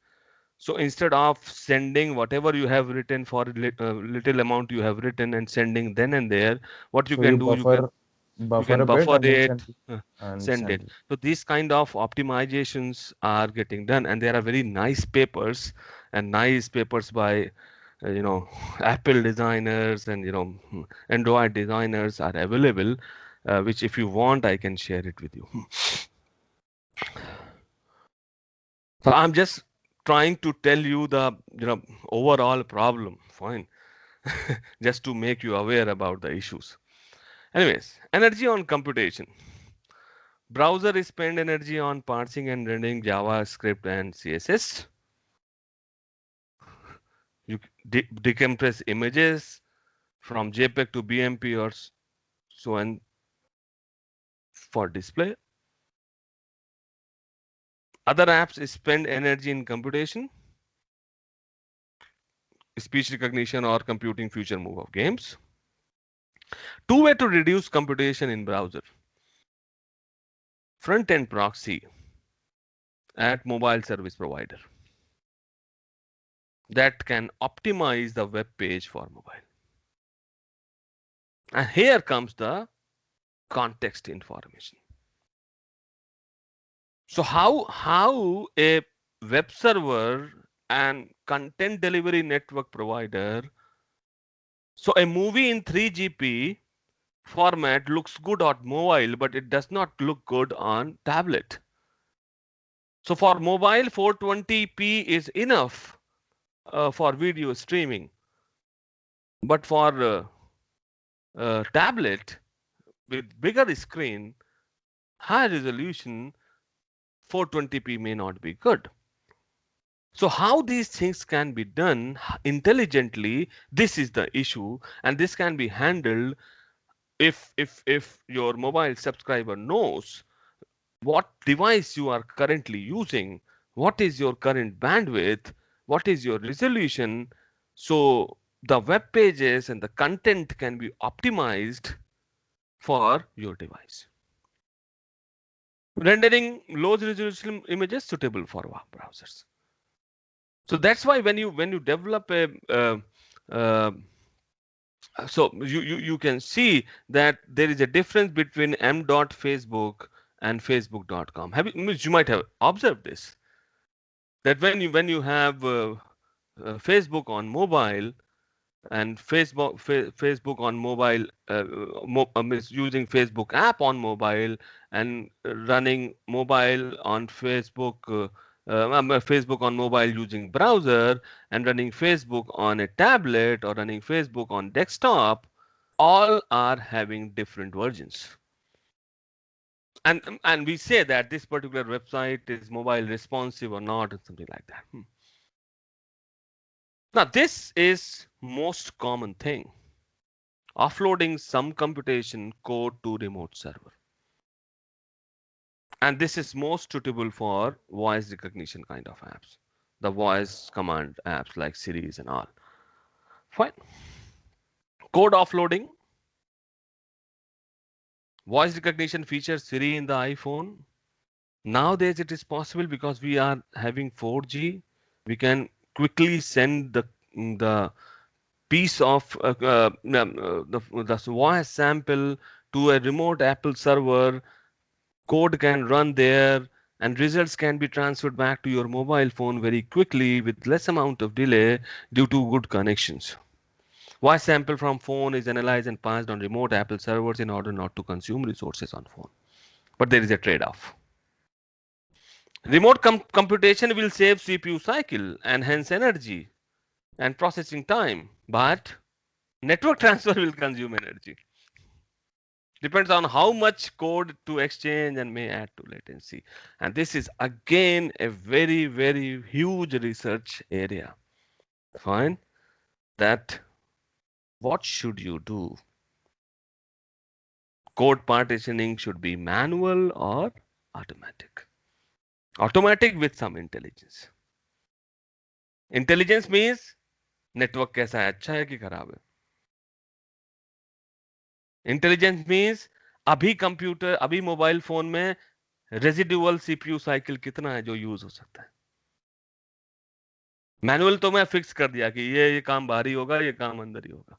So instead of sending whatever you have written for little amount you have written and sending then and there, what you So can you do, you can a bit buffer and then it, send it. So these kind of optimizations are getting done, and there are very nice papers by Apple designers and Android designers are available, which if you want I can share it with you. So I'm just trying to tell you the overall problem, fine, just to make you aware about the issues. Anyways, energy on computation. Browser spend energy on parsing and rendering JavaScript and CSS. You decompress images from JPEG to BMP or so on for display. Other apps spend energy in computation, speech recognition, or computing future move of games. Two ways to reduce computation in browser. Front-end proxy at mobile service provider that can optimize the web page for mobile. And here comes the context information. So how a web server and content delivery network provider, so a movie in 3GP format looks good on mobile, but it does not look good on tablet. So for mobile, 420p is enough for video streaming, but for tablet with bigger screen, high resolution, 420p may not be good. So how these things can be done intelligently, this is the issue, and this can be handled if your mobile subscriber knows what device you are currently using, what is your current bandwidth, what is your resolution, so the web pages and the content can be optimized for your device. Rendering low resolution images suitable for web browsers. So that's why when you develop a uh, so you can see that there is a difference between m.facebook and facebook.com. You might have observed this, that when you have Facebook on mobile and Facebook on mobile, is using Facebook app on mobile and running mobile on Facebook on mobile using browser, and running Facebook on a tablet or running Facebook on desktop, all are having different versions. And we say that this particular website is mobile responsive or not, or something like that. Now this is most common thing, offloading some computation code to remote server. And this is most suitable for voice recognition kind of apps, the voice command apps like Siri's and all. Fine. Code offloading. Voice recognition features Siri in the iPhone. Nowadays it is possible because we are having 4G. We can quickly send the piece of the voice sample to a remote Apple server. Code can run there and results can be transferred back to your mobile phone very quickly with less amount of delay due to good connections. Voice sample from phone is analyzed and passed on remote Apple servers in order not to consume resources on phone. But there is a trade-off. Remote computation will save CPU cycle and hence energy and processing time, but network transfer will consume energy. Depends on how much code to exchange and may add to latency. And this is again a very, very huge research area. Fine. That what should you do? Code partitioning should be manual or automatic. Automatic with some intelligence. Intelligence means network कैसा है, अच्छा है कि खराब है. Intelligence means अभी mobile phone में residual CPU cycle कितना है जो यूज हो सकता है. मैनुअल तो मैं फिक्स कर दिया कि ये काम बाहर ही होगा, ये काम अंदर ही होगा.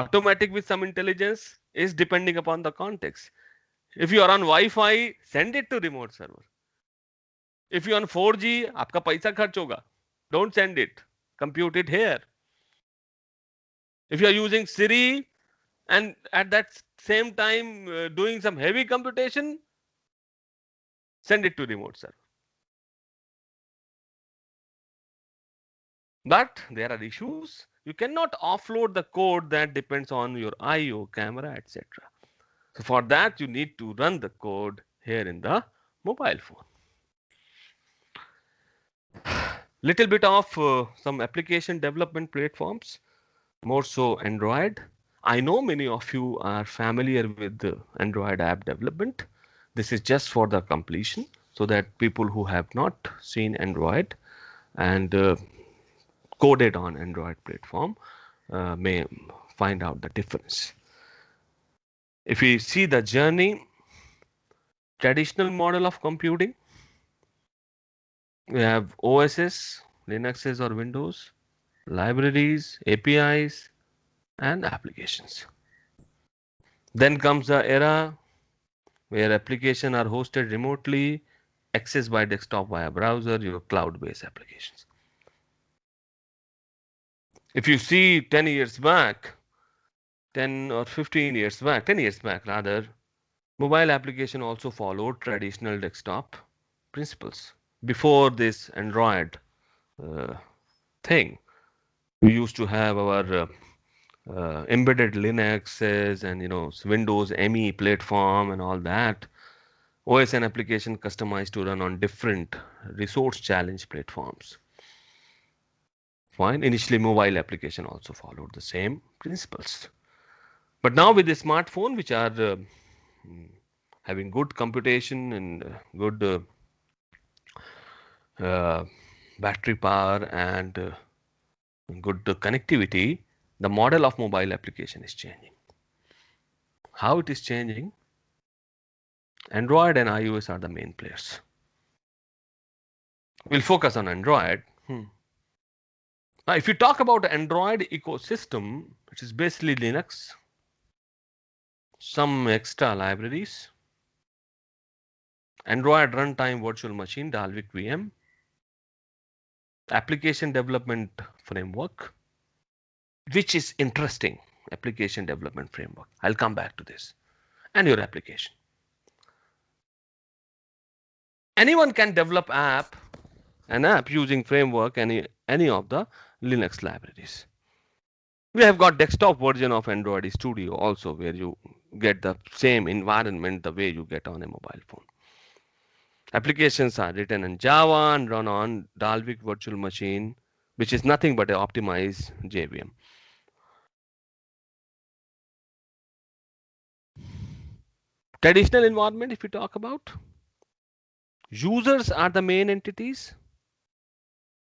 Automatic with some intelligence is depending upon the context. If you are on wifi, send it to remote server. If you on 4G, आपका पैसा खर्च होगा, don't send it, compute it here. If you are using Siri and at that same time doing some heavy computation, send it to remote server. But there are issues. You cannot offload the code that depends on your IO, camera, etc. So for that, you need to run the code here in the mobile phone. Little bit of some application development platforms. More so Android. I know many of you are familiar with the Android app development. This is just for the completion so that people who have not seen Android and coded on Android platform may find out the difference. If we see the journey, traditional model of computing, we have OSs, Linuxes or Windows, libraries, APIs, and applications. Then comes the era where applications are hosted remotely, accessed by desktop via browser, your cloud-based applications. If you see 10 years back, 10 or 15 years back, 10 years back rather, mobile application also followed traditional desktop principles. Before this Android thing, we used to have our embedded Linuxes and Windows ME platform and all that. OS and application customized to run on different resource challenge platforms. Fine. Initially, mobile application also followed the same principles. But now with the smartphone, which are having good computation and good uh, battery power and good connectivity, the model of mobile application is changing. How it is changing? Android and iOS are the main players. We'll focus on Android. Now, if you talk about the Android ecosystem, which is basically Linux, some extra libraries, Android runtime virtual machine, Dalvik VM, application development framework, which is interesting. Application development framework. I'll come back to this. And your application. Anyone can develop an app using framework, any of the Linux libraries. We have got desktop version of Android Studio also, where you get the same environment the way you get on a mobile phone. Applications are written in Java and run on Dalvik virtual machine, which is nothing but an optimized JVM. Traditional environment, if you talk about, users are the main entities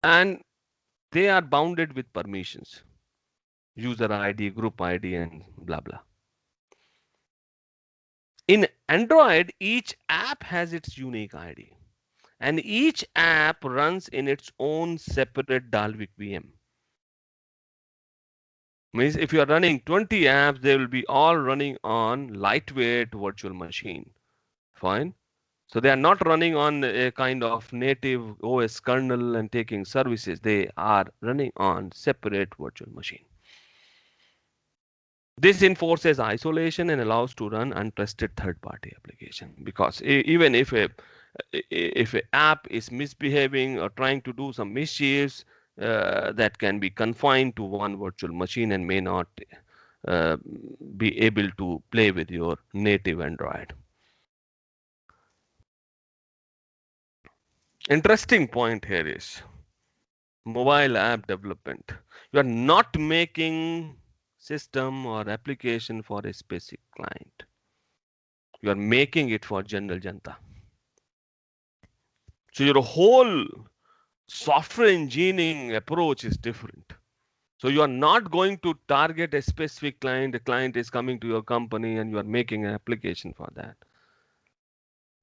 and they are bounded with permissions, user ID, group ID, and blah blah. In Android, each app has its unique ID and each app runs in its own separate Dalvik VM. Means if you are running 20 apps, they will be all running on lightweight virtual machine. Fine. So they are not running on a kind of native OS kernel and taking services. They are running on separate virtual machine. This enforces isolation and allows to run untrusted third-party application, because even if a app is misbehaving or trying to do some mischiefs, that can be confined to one virtual machine and may not uh, be able to play with your native Android. Interesting point here is mobile app development. You are not making system or application for a specific client. You are making it for general janta. So your whole software engineering approach is different. So you are not going to target a specific client. A client is coming to your company and you are making an application for that.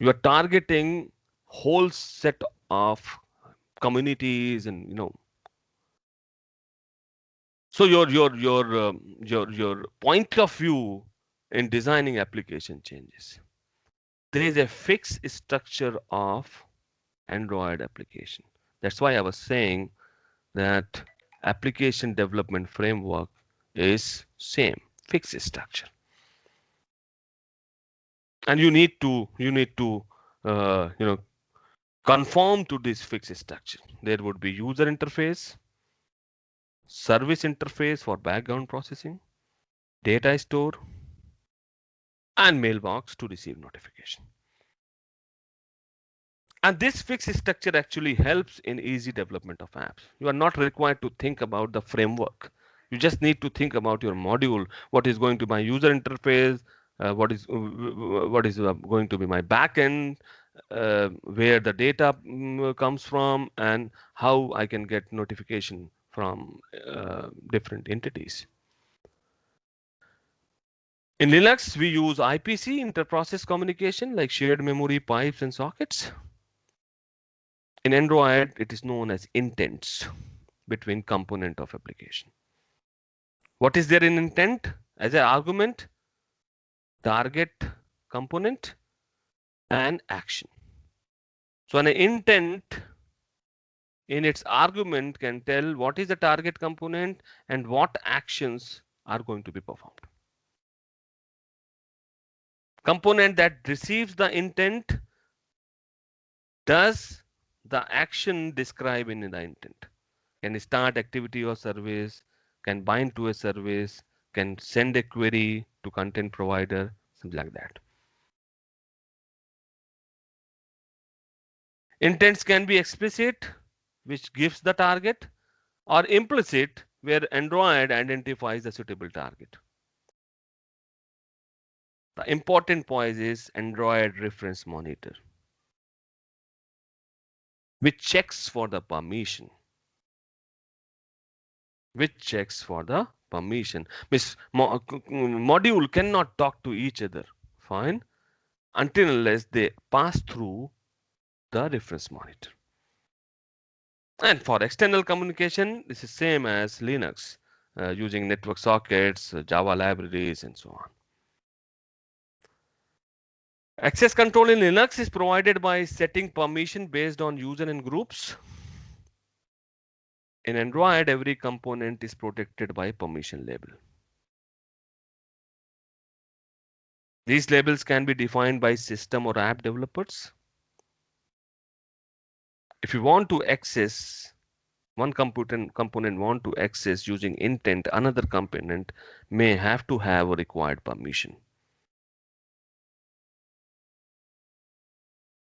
You are targeting whole set of communities and so your point of view in designing application changes. There is a fixed structure of Android application. That's why I was saying that application development framework is same, fixed structure, and you need to conform to this fixed structure. There would be user interface, service interface for background processing, data store, and mailbox to receive notification. And this fixed structure actually helps in easy development of apps. You are not required to think about the framework. You just need to think about your module. What is going to be my user interface? What is going to be my backend? Where the data comes from, and how I can get notification from different entities. In Linux, we use IPC, inter-process communication, like shared memory pipes and sockets. In Android, it is known as intents between component of application. What is there in intent? As an argument, target component and action. So an intent in its argument can tell what is the target component and what actions are going to be performed. Component that receives the intent does the action described in the intent. Can start activity or service, can bind to a service, can send a query to content provider, something like that. Intents can be explicit, which gives the target, or implicit, where Android identifies a suitable target. The important point is Android reference monitor, which checks for the permission. Which checks for the permission. Means module cannot talk to each other. Fine. Until unless they pass through the reference monitor. And for external communication, this is same as Linux, using network sockets, Java libraries, and so on. Access control in Linux is provided by setting permission based on user and groups. In Android, every component is protected by permission label. These labels can be defined by system or app developers. If you want to access one component want to access using intent, another component may have to have a required permission.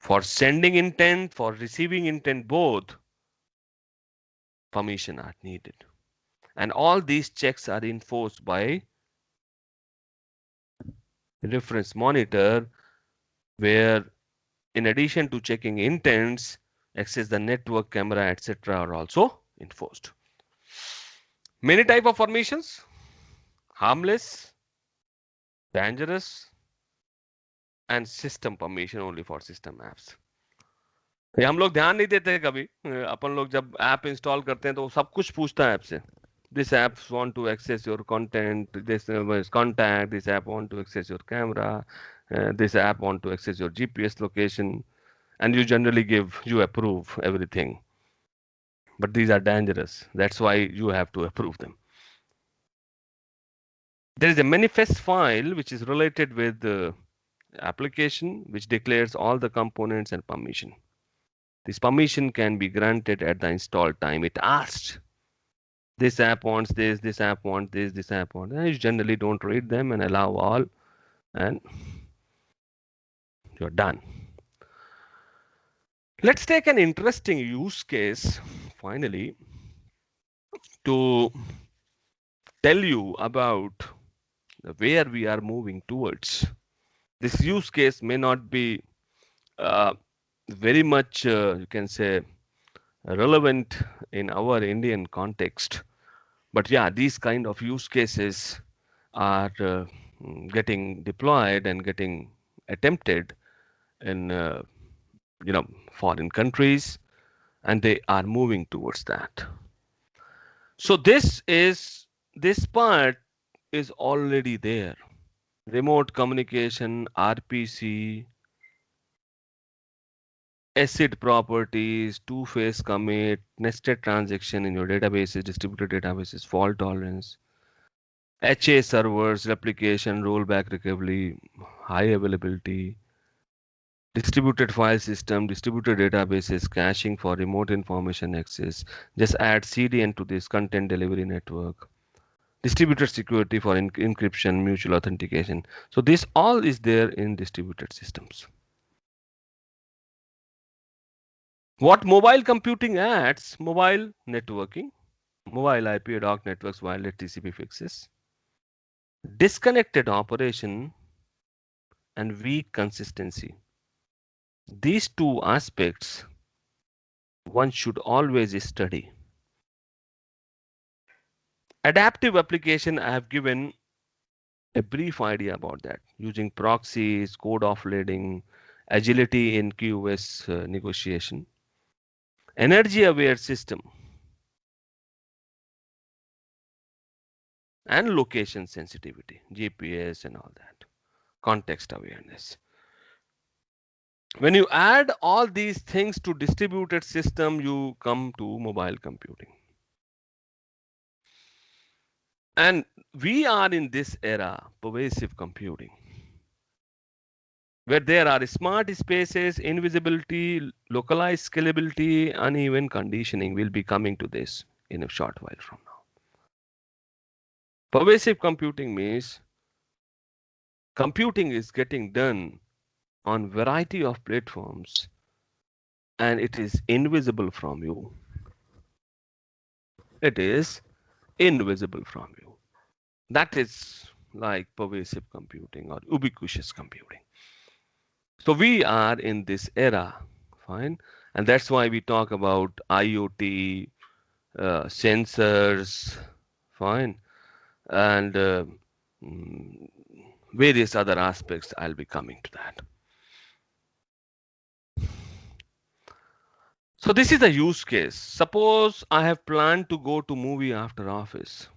For sending intent, for receiving intent, both permission are needed. And all these checks are enforced by reference monitor, where in addition to checking intents, access the network, camera, etc. are also enforced. Many type of permissions: harmless, dangerous, and system permission only for system apps. ये हम लोग ध्यान नहीं देते कभी, अपन लोग जब app install करते हैं तो सब कुछ पूछता है ऐप से. This app want to access your content, this contact, this app want to access your camera, this app want to access your GPS location, and you approve everything. But these are dangerous. That's why you have to approve them. There is a manifest file which is related with the application, which declares all the components and permission. This permission can be granted at the install time. It asks, this app wants this app wants this app wants. And you generally don't read them and allow all, and you're done. Let's take an interesting use case finally to tell you about where we are moving towards. This use case may not be very much, you can say, relevant in our Indian context. But yeah, these kind of use cases are getting deployed and getting attempted in foreign countries, and they are moving towards that. So this part is already there. Remote communication, RPC, ACID properties, two-phase commit, nested transaction in your databases, distributed databases, fault tolerance, HA servers, replication, rollback recovery, high availability, distributed file system, distributed databases, caching for remote information access. Just add CDN to this content delivery network. Distributed security for encryption, mutual authentication. So this all is there in distributed systems. What mobile computing adds? Mobile networking, mobile IP ad hoc networks, wireless TCP fixes, disconnected operation, and weak consistency. These two aspects one should always study. Adaptive application, I have given a brief idea about that, using proxies, code offloading, agility in QoS negotiation, energy aware system, and location sensitivity, GPS and all that, context awareness. When you add all these things to distributed system, you come to mobile computing. And we are in this era, pervasive computing, where there are smart spaces, invisibility, localized scalability, uneven conditioning. We'll be coming to this in a short while from now. Pervasive computing means computing is getting done on variety of platforms and it is invisible from you. It is invisible from you. That is like pervasive computing or ubiquitous computing. So we are in this era, fine, and that's why we talk about IoT, sensors, fine, and mm, various other aspects. I'll be coming to that. So this is the use case. Suppose I have planned to go to movie after office,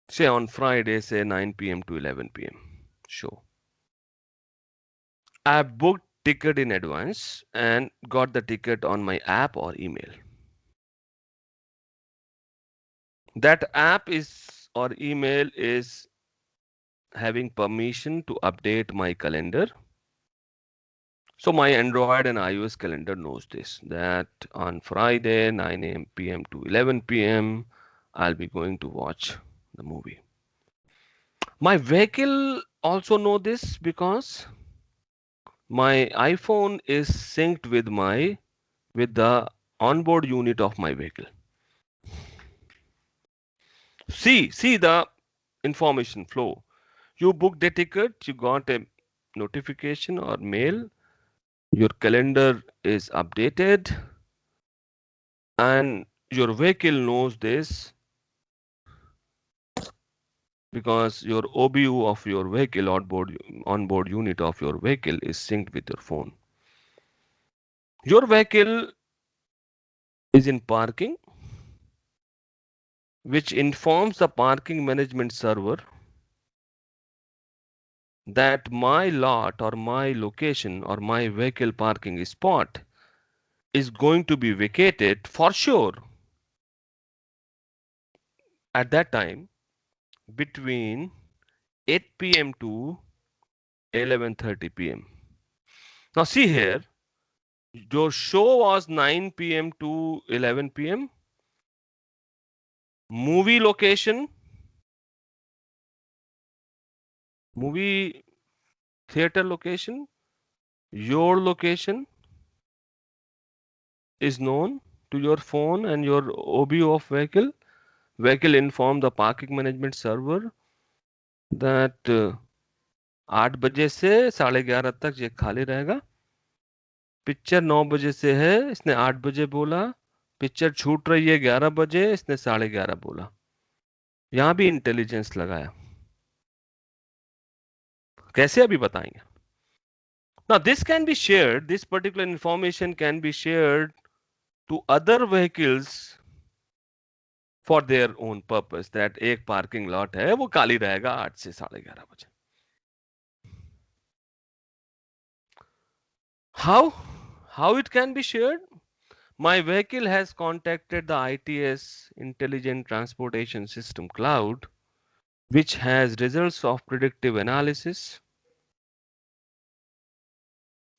say on Friday, say 9 p.m. to 11 p.m. show. I have booked ticket in advance and got the ticket on my app or email. That app is or email is having permission to update my calendar. So my Android and iOS calendar knows this, that on Friday 9 p.m. to 11 p.m. I'll be going to watch the movie. My vehicle also know this because my iPhone is synced with the onboard unit of my vehicle. See the information flow. You booked a ticket, you got a notification or mail, your calendar is updated, and your vehicle knows this because your OBU of your vehicle, onboard unit of your vehicle is synced with your phone. Your vehicle is in parking, which informs the parking management server that my lot or my location or my vehicle parking spot is going to be vacated for sure at that time between 8 p.m. to 11:30 p.m. Now see here, your show was 9 p.m. to 11 p.m. Movie location, movie theater location, your location is known to your phone and your OBU of vehicle. Vehicle inform the parking management server that 8 बजे से 11:30 तक ये खाली रहेगा. Picture 9 बजे से है, इसने 8 बजे बोला. पिक्चर छूट रही है 11 बजे, इसने 11:30 बोला. यहां भी इंटेलिजेंस लगाया. कैसे अभी बताएंगे. Now this can be shared, this particular information can be shared to other vehicles for their own purpose, that एक parking lot है वो खाली रहेगा 8 से 11:30 बजे. How it can be shared? My vehicle has contacted the ITS, Intelligent Transportation System Cloud, which has results of predictive analysis,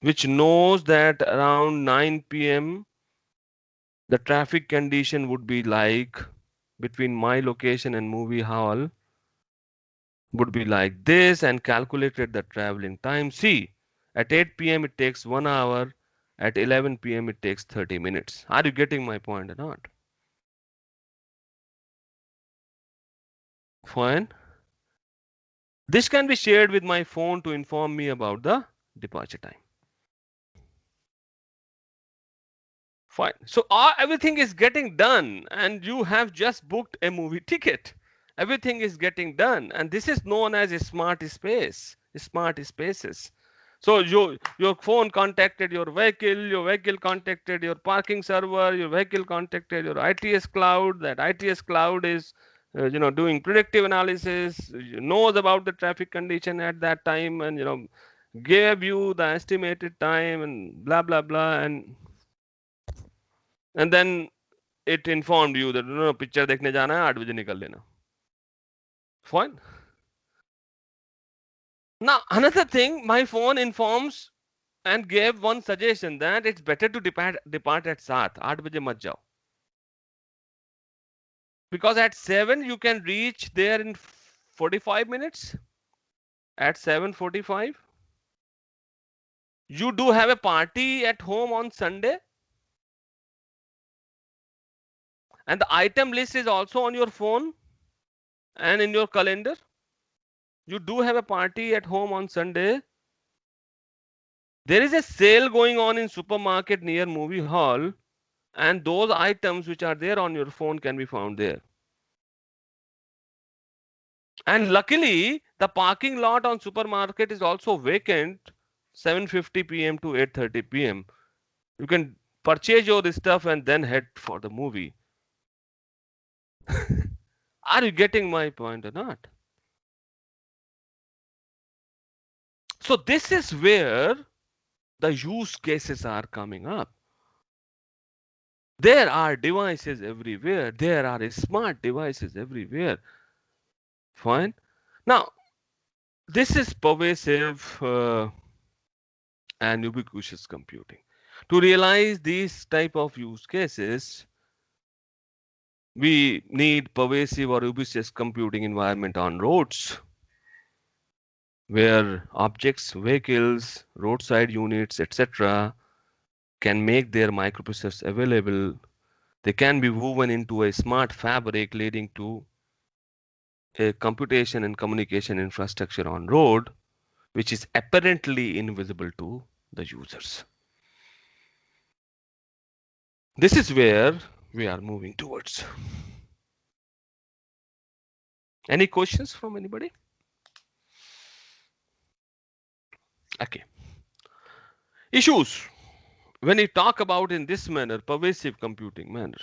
which knows that around 9 p.m. the traffic condition would be like between my location and movie hall would be like this, and calculated the traveling time. See, at 8 p.m. it takes 1 hour, at 11 p.m. it takes 30 minutes. Are you getting my point or not? Fine. This can be shared with my phone to inform me about the departure time. Fine. So everything is getting done, and you have just booked a movie ticket. Everything is getting done, and this is known as a smart spaces. So your phone contacted your vehicle contacted your parking server, your vehicle contacted your ITS cloud. That ITS cloud is doing predictive analysis, knows about the traffic condition at that time, and gave you the estimated time and blah blah blah, and then it informed you that picture देखने जाना है 8 बजे निकल लेना. Fine. Now another thing, my phone informs and gave one suggestion that it's better to depart at 7, 8 बजे मत जाओ. Because at 7 you can reach there in 45 minutes. At 7:45 you do have a party at home on Sunday, and the item list is also on your phone, and in your calendar you do have a party at home on Sunday, there is a sale going on in supermarket near movie hall, and those items which are there on your phone can be found there. And luckily, the parking lot on supermarket is also vacant 7:50 p.m. to 8:30 p.m. You can purchase your stuff and then head for the movie. Are you getting my point or not? So this is where the use cases are coming up. There are devices everywhere. There are smart devices everywhere. Fine. Now, this is pervasive and ubiquitous computing. To realize these type of use cases, we need pervasive or ubiquitous computing environment on roads, where objects, vehicles, roadside units, etc., can make their microprocessors available. They can be woven into a smart fabric leading to a computation and communication infrastructure on road, which is apparently invisible to the users. This is where we are moving towards. Any questions from anybody? Okay. Issues. When you talk about in this manner, pervasive computing manner,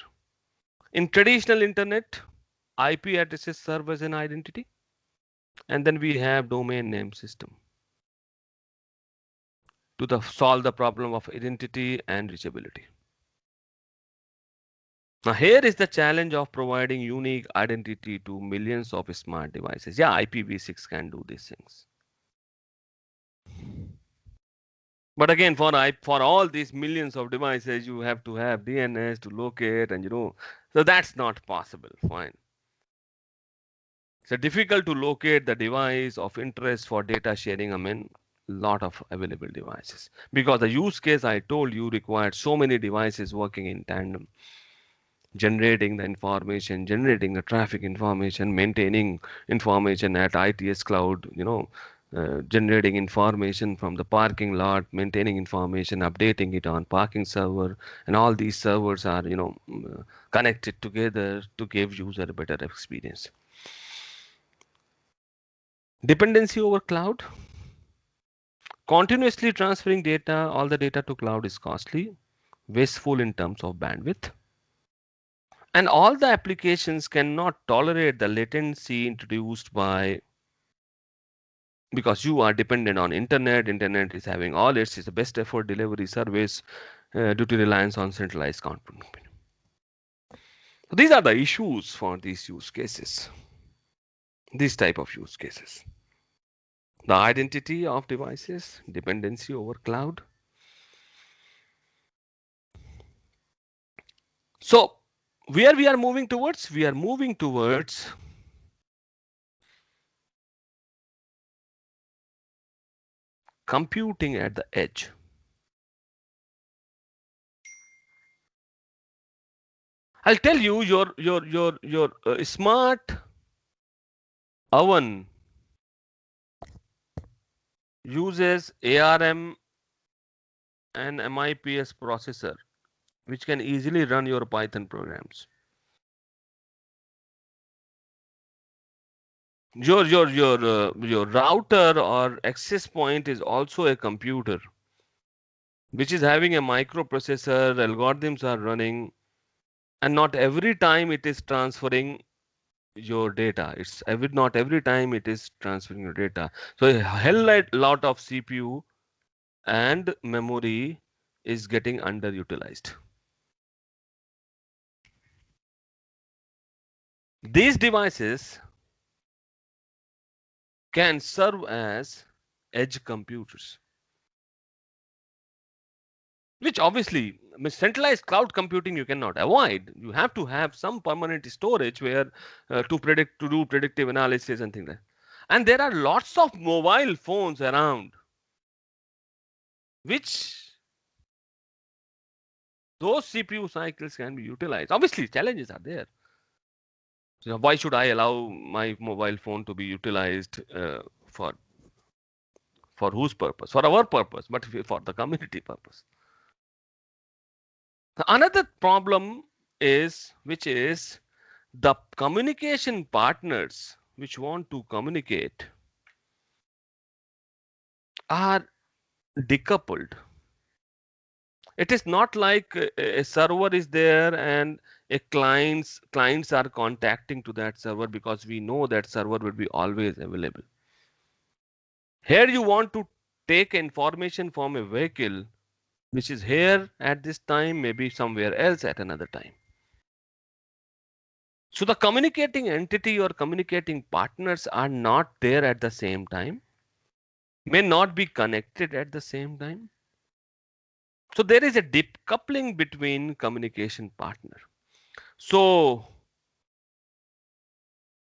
in traditional internet, IP addresses serve as an identity, and then we have domain name system to solve the problem of identity and reachability. Now here is the challenge of providing unique identity to millions of smart devices. Yeah, IPv6 can do these things. But again, for all these millions of devices, you have to have DNS to locate, and so that's not possible. Fine. It's difficult to locate the device of interest for data sharing among lot of available devices, because the use case I told you required so many devices working in tandem, generating the information, generating the traffic information, maintaining information at ITS cloud, generating information from the parking lot, maintaining information, updating it on parking server, and all these servers are, connected together to give user a better experience. Dependency over cloud. Continuously transferring data, all the data to cloud is costly, wasteful in terms of bandwidth. And all the applications cannot tolerate the latency introduced by, because you are dependent on internet is having all its is the best effort delivery service due to reliance on centralized computing. So these are the issues for these use cases, these type of use cases. The identity of devices, dependency over cloud. So where we are moving towards? We are moving towards computing at the edge. I'll tell you, your smart oven uses ARM and MIPS processor, which can easily run your Python programs. Your router or access point is also a computer, which is having a microprocessor. Algorithms are running, and not every time it is transferring your data. Not every time it is transferring your data. So a hell lot of CPU and memory is getting underutilized. These devices can serve as edge computers, which obviously, centralized cloud computing you cannot avoid. You have to have some permanent storage where to do predictive analysis and things like that. And there are lots of mobile phones around, which those CPU cycles can be utilized. Obviously, challenges are there. So why should I allow my mobile phone to be utilized for whose purpose? For our purpose, but for the community purpose. Another problem is, which is the communication partners which want to communicate are decoupled. It is not like a server is there and a clients are contacting to that server because we know that server will be always available. Here you want to take information from a vehicle which is here at this time, maybe somewhere else at another time. So the communicating entity or communicating partners are not there at the same time, may not be connected at the same time. So there is a deep coupling between communication partner. So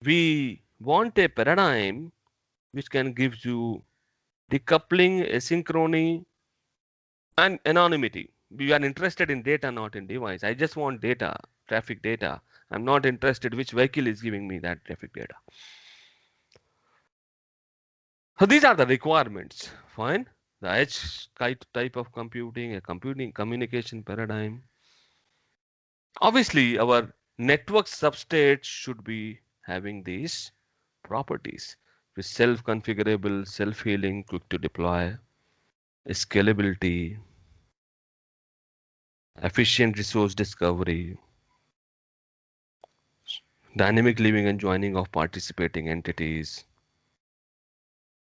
we want a paradigm which can give you decoupling, asynchrony, and anonymity. We are interested in data, not in device. I just want data, traffic data. I'm not interested which vehicle is giving me that traffic data. So these are the requirements. Fine. The edge type of computing, a computing communication paradigm. Obviously, our network substrate should be having these properties with self-configurable, self-healing, quick to deploy, scalability, efficient resource discovery, dynamic leaving and joining of participating entities.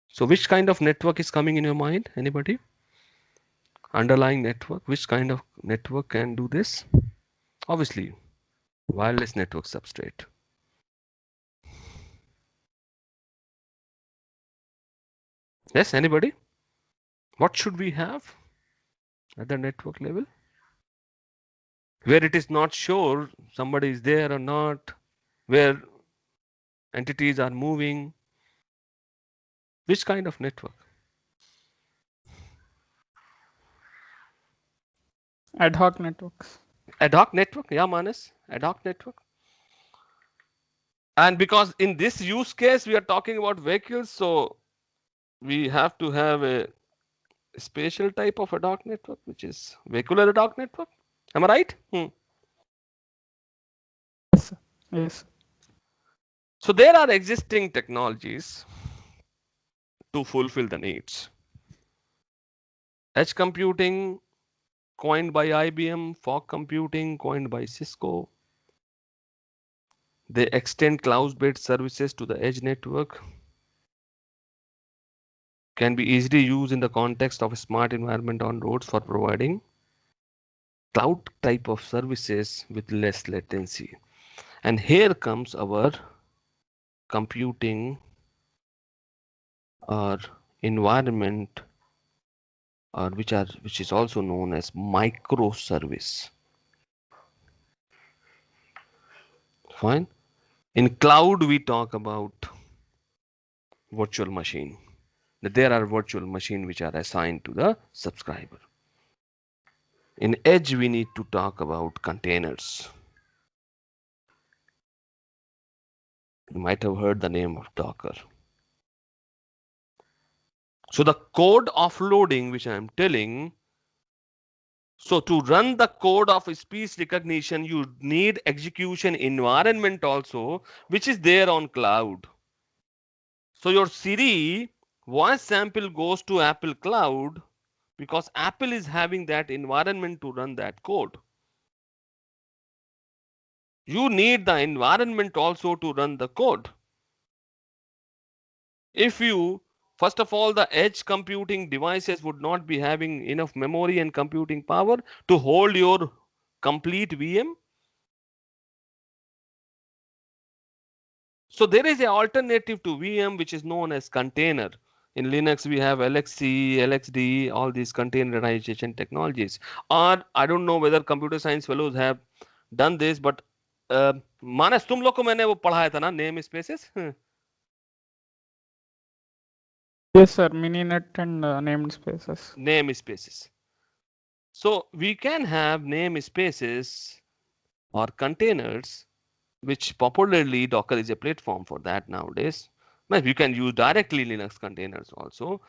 So which kind of network is coming in your mind? Anybody? Underlying network, which kind of network can do this? Obviously, wireless network substrate. Yes, anybody? What should we have at the network level? Where it is not sure somebody is there or not, where entities are moving. Which kind of network? Ad hoc networks. Ad hoc network, yeah, Manas, ad hoc network. And because in this use case we are talking about vehicles, so we have to have a spatial type of ad hoc network, which is vehicular ad hoc network. Am I right? Yes, sir. Yes. So there are existing technologies to fulfill the needs. Edge computing, coined by IBM, fog computing, coined by Cisco. They extend cloud-based services to the edge network. Can be easily used in the context of a smart environment on roads for providing cloud type of services with less latency. And here comes our computing or environment, or which is also known as microservice. Fine. In cloud, we talk about virtual machine. There are virtual machines which are assigned to the subscriber. In edge, we need to talk about containers. You might have heard the name of Docker. So the code offloading, which I am telling, so to run the code of speech recognition, you need execution environment also, which is there on cloud. So your Siri voice sample goes to Apple Cloud because Apple is having that environment to run that code. You need the environment also to run the code. If you, first of all, the edge computing devices would not be having enough memory and computing power to hold your complete VM. So there is an alternative to VM which is known as container. In Linux, we have LXC, LXD, all these containerization technologies. Or I don't know whether computer science fellows have done this, but मानस तुम लोग को मैंने वो पढ़ाया था ना name spaces Yes, sir. Mininet and named spaces. name spaces. So we can have name spaces or containers which popularly Docker is a platform for that nowadays. But you can use directly Linux containers also,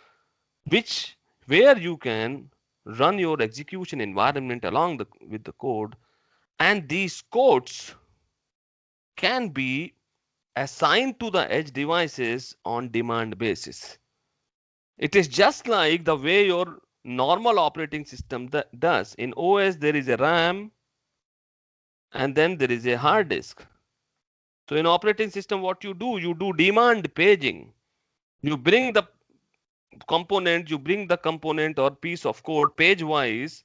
which where you can run your execution environment along with the code, and these codes can be assigned to the edge devices on demand basis. It is just like the way your normal operating system does. In OS, there is a RAM and then there is a hard disk. So in operating system, what you do demand paging. You bring the component or piece of code page wise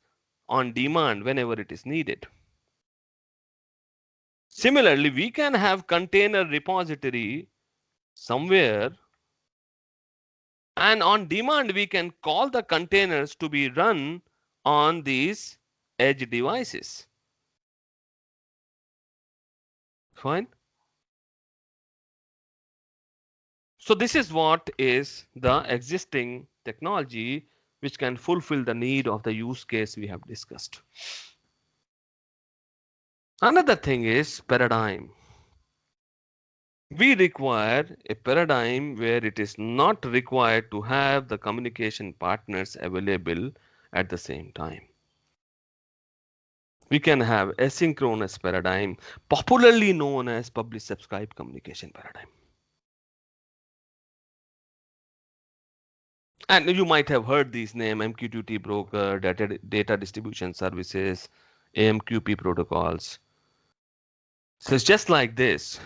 on demand whenever it is needed. Similarly, we can have container repository somewhere, and on demand we can call the containers to be run on these edge devices. Fine. So this is what is the existing technology which can fulfill the need of the use case we have discussed. Another thing is paradigm. We require a paradigm where it is not required to have the communication partners available at the same time. We can have asynchronous paradigm, popularly known as publish subscribe communication paradigm. And you might have heard these names: MQTT broker, data distribution services, AMQP protocols. So it's just like this.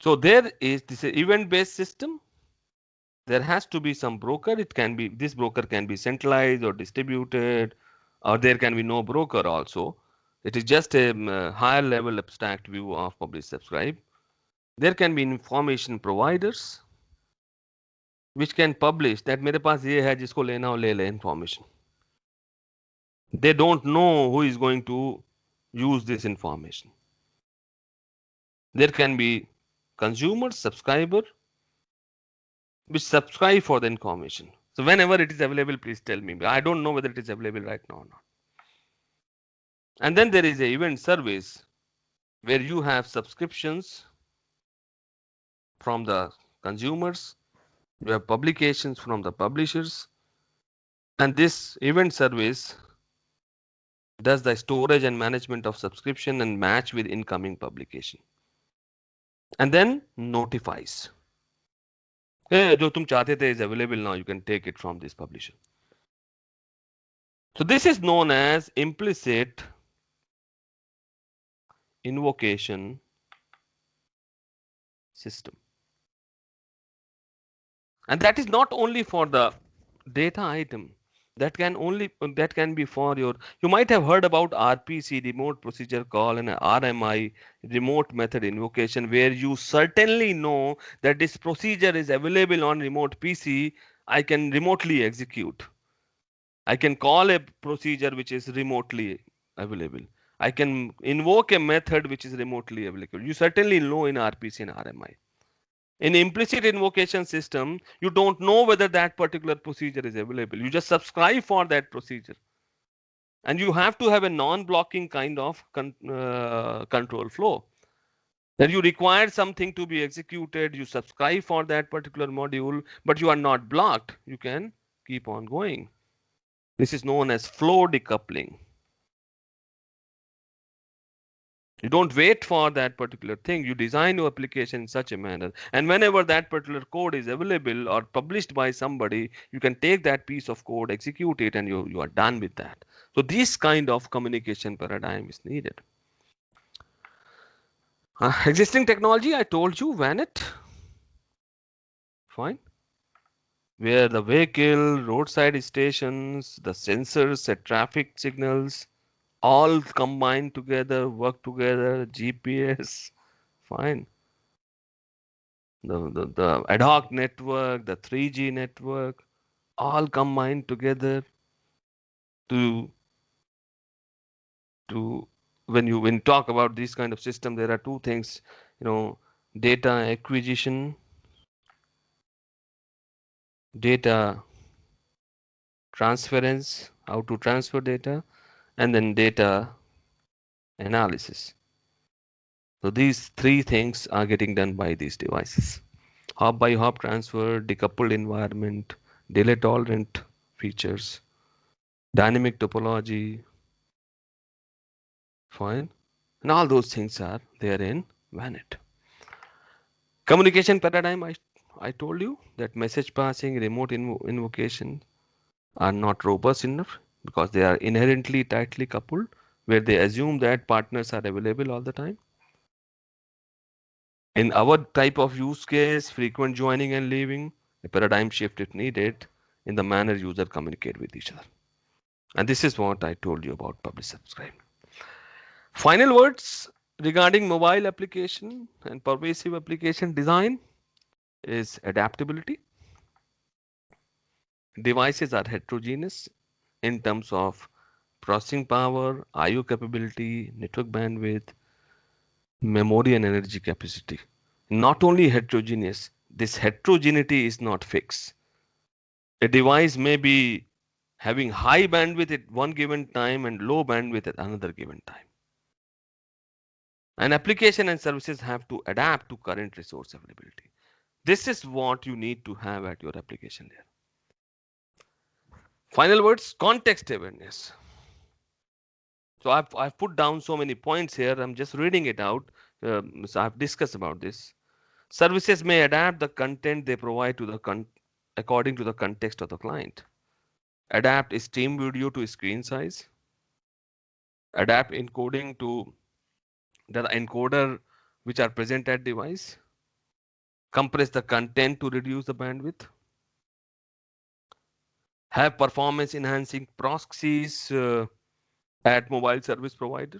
So there is this event-based system. There has to be some broker. It can be, this broker can be centralized or distributed, or there can be no broker also. It is just a higher level abstract view of publish subscribe. There can be information providers which can publish that मेरे पास ये है जिसको लेना हो ले ले information. They don't know who is going to use this information. There can be consumer, subscriber, which subscribe for the information. So whenever it is available, please tell me. I don't know whether it is available right now or not. And then there is a event service where you have subscriptions from the consumers, you have publications from the publishers, and this event service does the storage and management of subscription and match with incoming publication. And then notifies. Hey, जो तुम चाहते थे is available now, you can take it from this publisher. So this is known as implicit invocation system. And that is not only for the data item. That can be for your, you might have heard about RPC, remote procedure call, and RMI, remote method invocation, where you certainly know that this procedure is available on remote PC. I can remotely execute. I can call a procedure which is remotely available. I can invoke a method which is remotely available. You certainly know in RPC and RMI. In implicit invocation system, you don't know whether that particular procedure is available. You just subscribe for that procedure. And you have to have a non-blocking kind of control flow. That you require something to be executed, you subscribe for that particular module, but you are not blocked. You can keep on going. This is known as flow decoupling. You don't wait for that particular thing. You design your application in such a manner. And whenever that particular code is available or published by somebody, you can take that piece of code, execute it, and you are done with that. So this kind of communication paradigm is needed. Existing technology, I told you, VANET. Fine. Where the vehicle, roadside stations, the sensors set traffic signals, all combine together, work together, GPS, fine. The ad hoc network, the 3G network, all combine together to when you talk about this kind of system, there are two things, data acquisition, data transference, how to transfer data, and then data analysis. So these three things are getting done by these devices. Hop by hop transfer, decoupled environment, delay tolerant features, dynamic topology, fine. And all those things are there in VANET. Communication paradigm, I told you that message passing, remote invocation are not robust enough because they are inherently tightly coupled, where they assume that partners are available all the time. In our type of use case, frequent joining and leaving, a paradigm shift is needed in the manner user communicate with each other. And this is what I told you about publish subscribe. Final words regarding mobile application and pervasive application design is adaptability. Devices are heterogeneous in terms of processing power, I/O capability, network bandwidth, memory and energy capacity. Not only heterogeneous, this heterogeneity is not fixed. A device may be having high bandwidth at one given time and low bandwidth at another given time. And application and services have to adapt to current resource availability. This is what you need to have at your application layer. Final words, context awareness. So I've put down so many points here. I'm just reading it out. So I've discussed about this. Services may adapt the content they provide to the according to the context of the client. Adapt stream video to screen size. Adapt encoding to the encoder which are present at device. Compress the content to reduce the bandwidth. Have performance enhancing proxies at mobile service provider.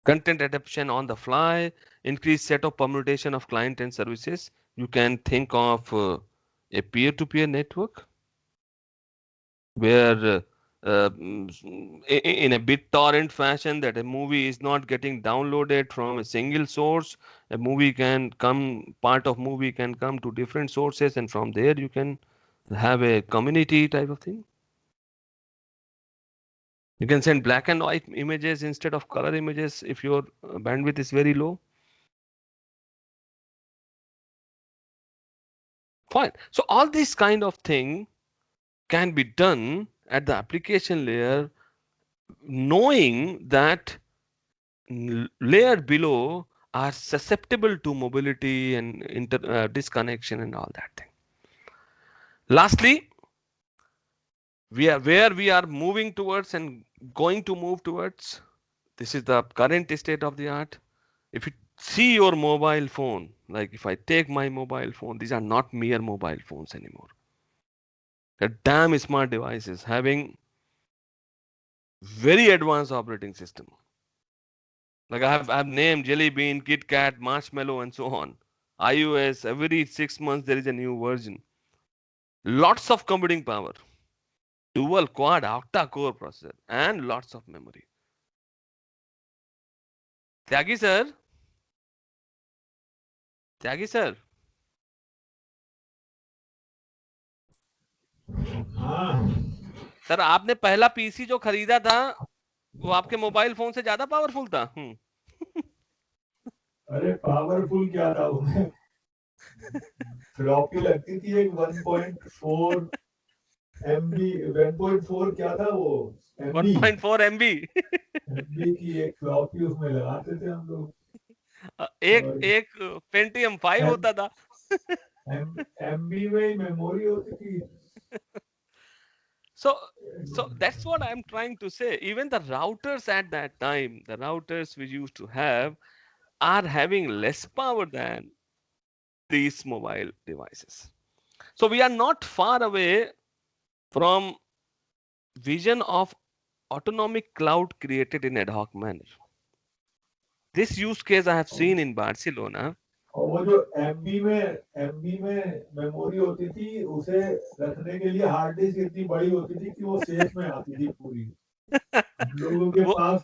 Content adaptation on the fly, increased set of permutation of client and services. You can think of a peer-to-peer network where in a BitTorrent fashion that a movie is not getting downloaded from a single source. A movie can come, part of movie can come to different sources, and from there you can have a community type of thing. You can send black and white images instead of color images if your bandwidth is very low. Fine. So all these kind of thing can be done at the application layer, knowing that layer below are susceptible to mobility and disconnection and all that thing. Lastly, where we are moving towards and going to move towards. This is the current state of the art. If you see your mobile phone, like if I take my mobile phone, these are not mere mobile phones anymore. They're damn smart devices having very advanced operating system. Like I've named Jelly Bean, Kit Kat, Marshmallow, and so on. iOS, every 6 months there is a new version. Lots of computing power, dual quad octa core processor, and lots of memory. Tyagi sir, Tyagi sir. Sir आपने पहला PC जो खरीदा था वो आपके mobile phone से ज्यादा powerful था. अरे पावरफुल क्या था उसमें, फ्लॉपी लगती थी एक 1.4 MB, 1.4 क्या था वो, 1.4 MB MB की एक फ्लॉपी उसमें लगाते थे हम लोग. एक पेंटियम 5 होता था. MB में ही मेमोरी होती थी. So that's what I'm trying to say. Even the routers at that time, the routers we used to have, are having less power than these mobile devices. So we are not far away from vision of autonomic cloud created in ad hoc manner. This use case I have seen in Barcelona. और वो जो MB में memory होती थी, उसे रखने के लिए हार्ड डिस्क इतनी बड़ी होती थी कि वो सेफ में आती थी पूरी. हम लोगों के पास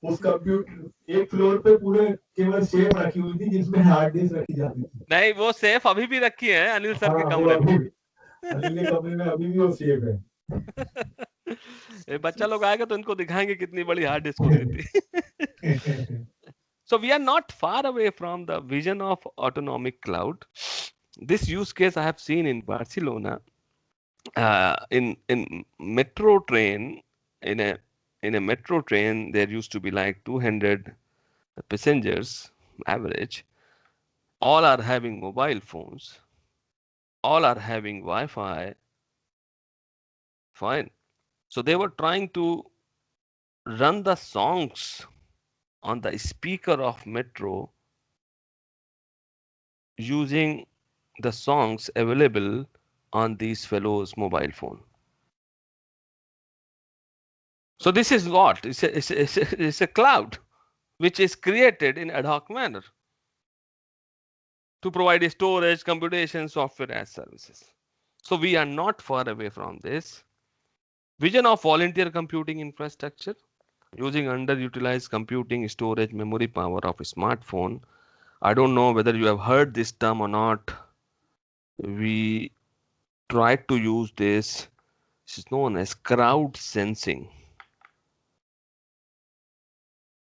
उस कंप्यूटर एक फ्लोर पे पूरे केवल सेफ रखी हुई थी जिसमें हार्ड डिस्क रखी जाती थी. नहीं, वो सेफ अभी भी रखी है अनिल सर के कमरे में. अनिल के कमरे में अभी भी वो सेफ है. ये बच्चा लोग आएगा तो इनको दिखाएंगे कितनी बड़ी हार्ड डिस्क होती थी. So we are not far away from the vision of autonomic cloud. This use case I have seen in Barcelona. In metro train, in a metro train, there used to be like 200 passengers average. All are having mobile phones. All are having Wi-Fi. Fine. So they were trying to run the songs on the speaker of metro using the songs available on these fellows' mobile phone. So this is what? It's a cloud which is created in ad hoc manner to provide storage, computation, software as services. So we are not far away from this. Vision of volunteer computing infrastructure using underutilized computing, storage, memory power of a smartphone. I don't know whether you have heard this term or not. We tried to use this. This is known as crowd sensing.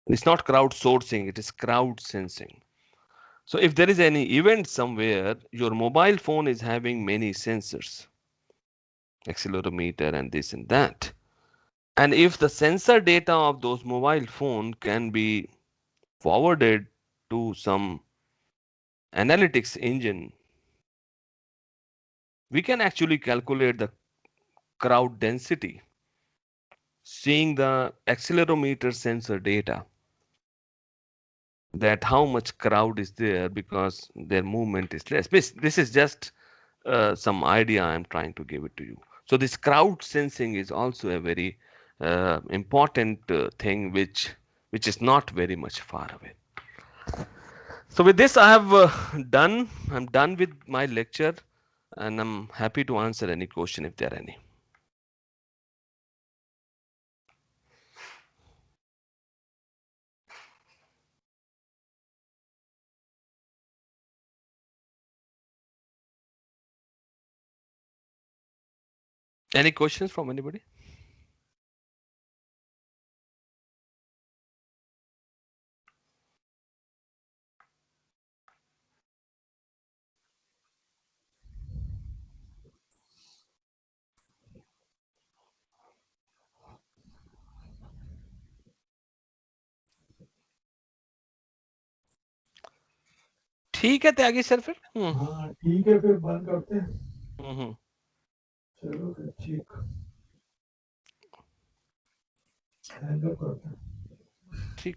It's not crowdsourcing, it is crowd sensing. So if there is any event somewhere, your mobile phone is having many sensors, accelerometer and this and that. And if the sensor data of those mobile phone can be forwarded to some analytics engine, we can actually calculate the crowd density, seeing the accelerometer sensor data, that how much crowd is there because their movement is less. This is just some idea I'm trying to give it to you. So this crowd sensing is also a very important thing which is not very much far away. So with this I have done. I'm done with my lecture and I'm happy to answer any question if there are any. Any questions from anybody? ठीक है त्यागी sir फिर. हाँ ठीक है फिर बंद करते हैं. चलो फिर ठीक, हैंग अप करते हैं. ठीक.